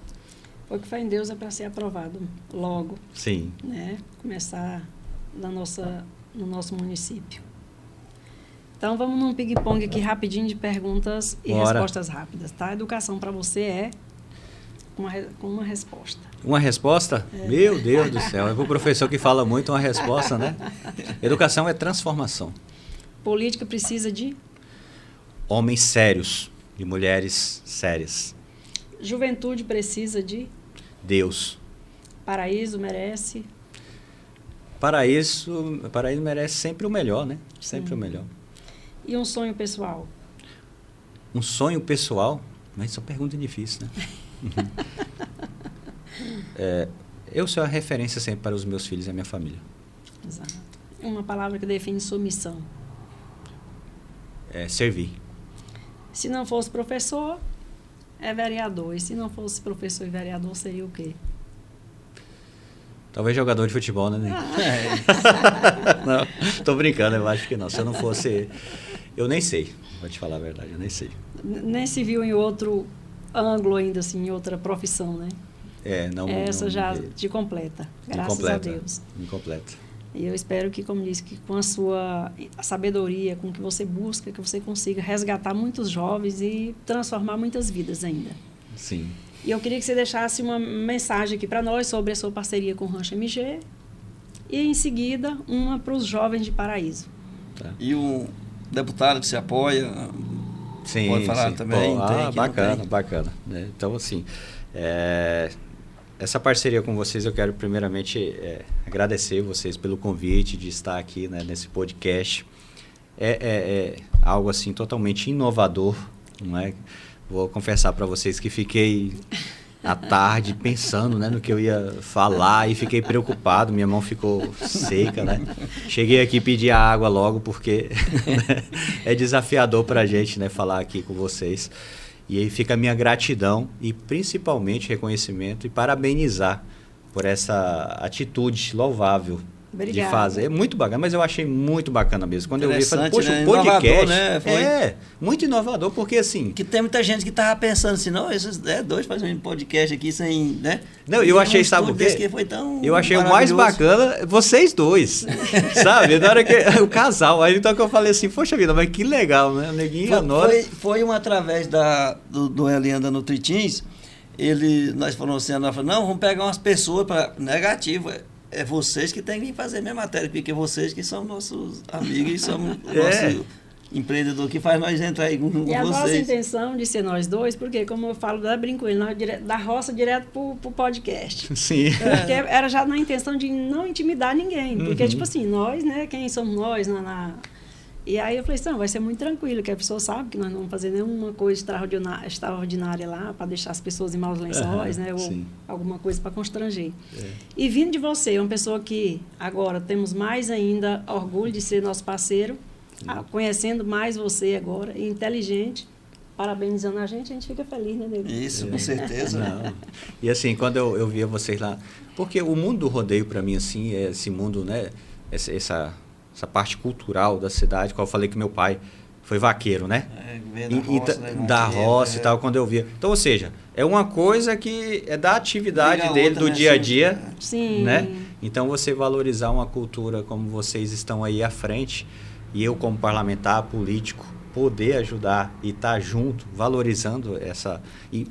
O que fé em Deus é para ser aprovado logo. Sim. Né? Começar no nosso município. Então, vamos num ping-pong aqui rapidinho de perguntas e respostas rápidas, tá? Educação para você é com uma resposta. Uma resposta? Meu Deus do céu. É o professor que fala muito uma resposta, né? Educação é transformação. Política precisa de? Homens sérios e mulheres sérias. Juventude precisa de? Deus. Paraíso merece? Paraíso merece sempre o melhor, né? Sempre o melhor. E um sonho pessoal? Um sonho pessoal? Mas isso é uma pergunta difícil, né? Eu sou a referência sempre para os meus filhos e a minha família. Exato. Uma palavra que define sua missão? Servir. Se não fosse professor, é vereador. E se não fosse professor e vereador, seria o quê? Talvez jogador de futebol, né? Não, tô brincando, eu acho que não. Se eu não fosse... Eu nem sei, vou te falar a verdade, eu nem sei. Nem se viu em outro ângulo ainda, assim, em outra profissão, né? Não. Essa já te completa, graças a Deus. Me completa. E eu espero que, como disse, que com a sua sabedoria, com o que você busca, que você consiga resgatar muitos jovens e transformar muitas vidas ainda. Sim. E eu queria que você deixasse uma mensagem aqui para nós sobre a sua parceria com o Rancho MG e, em seguida, uma para os jovens de Paraíso. Tá. E um deputado que se apoia, sim, pode falar também. Bacana. Então, assim, essa parceria com vocês, eu quero primeiramente agradecer vocês pelo convite de estar aqui, né, nesse podcast. É algo assim totalmente inovador, não é? Vou confessar para vocês que fiquei à tarde pensando, né, no que eu ia falar e fiquei preocupado, minha mão ficou seca, né? Cheguei aqui e pedi a água logo porque é desafiador para a gente, né, falar aqui com vocês. E aí fica a minha gratidão e principalmente reconhecimento e parabenizar por essa atitude louvável. Obrigada. De fazer. É muito bacana, mas eu achei muito bacana mesmo. Quando eu vi, falei, poxa, né? o podcast Inovador, né? Foi... muito inovador, porque assim... Que tem muita gente que tava pensando assim, não, esses dois fazem um podcast aqui sem, né? Não, eu achei, sabe o quê? Que foi tão eu achei o mais bacana, vocês dois, sabe? Na hora que o casal, aí então que eu falei assim, poxa vida, mas que legal, né? O Neguinho, a Nora... Foi através do Elianda Nutritins, nós falamos assim, nós falamos, não, vamos pegar umas pessoas para negativo, é vocês que têm que vir fazer minha matéria, porque vocês que são nossos amigos e somos nosso empreendedor que faz nós entrar aí com vocês. E a nossa intenção de ser nós dois, porque como eu falo, brinco ele, da roça direto pro podcast. Sim. Porque era já na intenção de não intimidar ninguém. Porque, tipo assim, nós, né, quem somos nós E aí eu falei assim, não, vai ser muito tranquilo, que a pessoa sabe que nós não vamos fazer nenhuma coisa extraordinária lá para deixar as pessoas em maus lençóis, né? Ou sim. alguma coisa para constranger. E vindo de você, uma pessoa que agora temos mais ainda orgulho de ser nosso parceiro, conhecendo mais você agora, e inteligente, parabenizando a gente fica feliz, né, Nego? Isso, com certeza. Não. E assim, quando eu via vocês lá, porque o mundo do rodeio para mim assim, é esse mundo, né, essa parte cultural da cidade, qual eu falei que meu pai foi vaqueiro, né? Da roça e tal, quando eu via. Então, ou seja, é uma coisa que é da atividade dele, do dia a dia, Sim. né? Então, você valorizar uma cultura como vocês estão aí à frente, e eu como parlamentar, político, poder ajudar e estar junto, valorizando essa...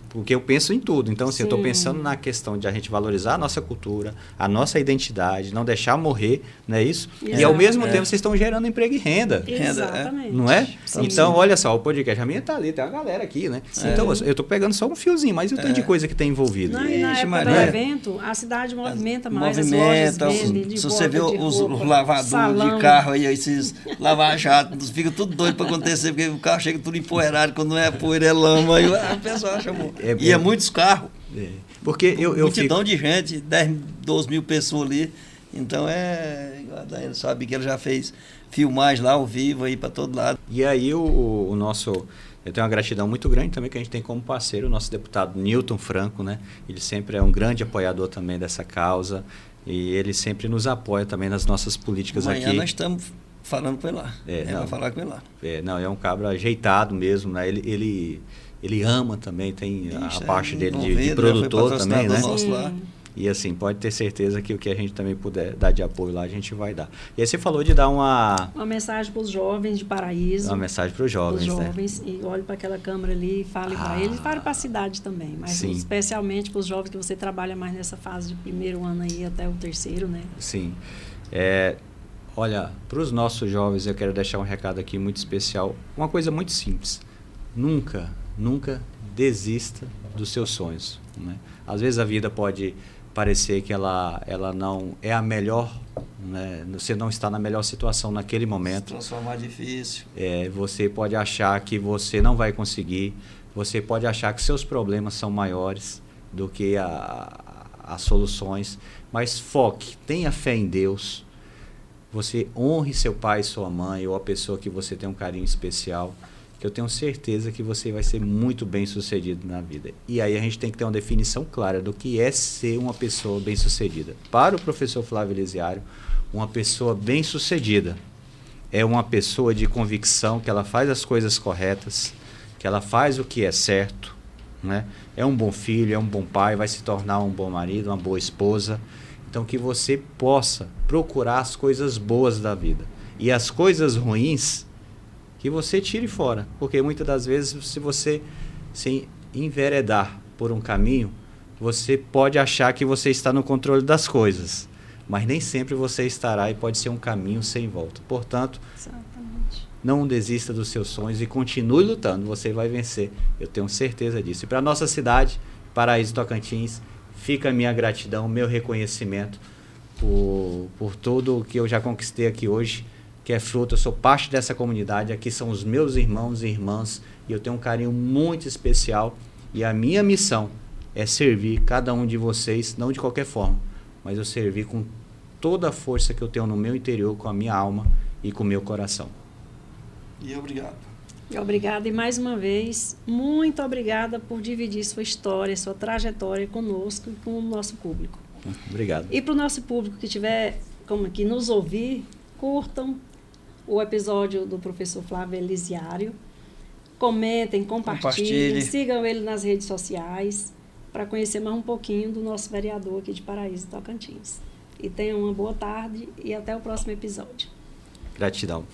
porque eu penso em tudo. Então, assim, eu estou pensando na questão de a gente valorizar a nossa cultura, a nossa identidade, não deixar morrer, não é isso? Exato. E, ao mesmo tempo, vocês estão gerando emprego e renda. Exatamente. Não é? Sim. Então, olha só, o podcast, a minha tá ali, tem uma galera aqui, né? Então, eu estou pegando só um fiozinho, mas o tanto de coisa que tem envolvido. Não, e na Ixi, época do Maria. evento, a cidade movimenta mais, Movimenta, as lojas vendem, se você vê os roupa, lavadores salão. de carro aí, esses lava-jatos, fica tudo doido para acontecer, porque o carro chega tudo empoeirado, quando não é poeira, é lama, aí o pessoal chamou. E é muitos carros. Porque eu multidão de gente, 10, 12 mil pessoas ali. Então a Daiane sabe que ela já fez filmagem lá ao vivo aí para todo lado. E aí o nosso... Eu tenho uma gratidão muito grande também que a gente tem como parceiro o nosso deputado Newton Franco, né? Ele sempre é um grande apoiador também dessa causa e ele sempre nos apoia também nas nossas políticas Amanhã aqui. nós estamos falando com ele lá. Vai falar com ele lá. Não, é um cabra ajeitado mesmo, né? Ele ama também, tem a parte dele de produtor também, né? Nosso lá. E assim, pode ter certeza que o que a gente também puder dar de apoio lá, a gente vai dar. E aí você falou de dar uma mensagem para os jovens de Paraíso. Uma mensagem para os jovens, né? E olhe para aquela câmera ali e fale para eles, fale para a cidade também, mas sim. Especialmente para os jovens que você trabalha mais nessa fase de primeiro ano aí até o terceiro, né? Sim. Olha, para os nossos jovens eu quero deixar um recado aqui muito especial, uma coisa muito simples. Nunca desista dos seus sonhos, né? Às vezes a vida pode parecer que ela não é a melhor, né? Você não está na melhor situação naquele momento. Se transformar difícil. Você pode achar que você não vai conseguir, você pode achar que seus problemas são maiores do que as soluções, mas foque, tenha fé em Deus, você honre seu pai e sua mãe ou a pessoa que você tem um carinho especial, que eu tenho certeza que você vai ser muito bem sucedido na vida. E aí a gente tem que ter uma definição clara do que é ser uma pessoa bem sucedida. Para o professor Flávio Elisiário, uma pessoa bem sucedida é uma pessoa de convicção, que ela faz as coisas corretas, que ela faz o que é certo, né? É um bom filho, é um bom pai, vai se tornar um bom marido, uma boa esposa. Então que você possa procurar as coisas boas da vida. E as coisas ruins, que você tire fora. Porque muitas das vezes, se você se enveredar por um caminho, você pode achar que você está no controle das coisas. Mas nem sempre você estará e pode ser um caminho sem volta. Portanto, exatamente, não desista dos seus sonhos e continue lutando. Você vai vencer. Eu tenho certeza disso. E para a nossa cidade, Paraíso Tocantins, fica a minha gratidão, meu reconhecimento por tudo que eu já conquistei aqui hoje, que é fruto, eu sou parte dessa comunidade, aqui são os meus irmãos e irmãs, e eu tenho um carinho muito especial, e a minha missão é servir cada um de vocês, não de qualquer forma, mas eu servir com toda a força que eu tenho no meu interior, com a minha alma e com o meu coração. E obrigado. Obrigada, e mais uma vez, muito obrigada por dividir sua história, sua trajetória conosco e com o nosso público. Obrigado. E para o nosso público que tiver como aqui nos ouvir, curtam o episódio do professor Flávio Elisiário, comentem, compartilhem, sigam ele nas redes sociais para conhecer mais um pouquinho do nosso vereador aqui de Paraíso Tocantins. E tenham uma boa tarde e até o próximo episódio. Gratidão.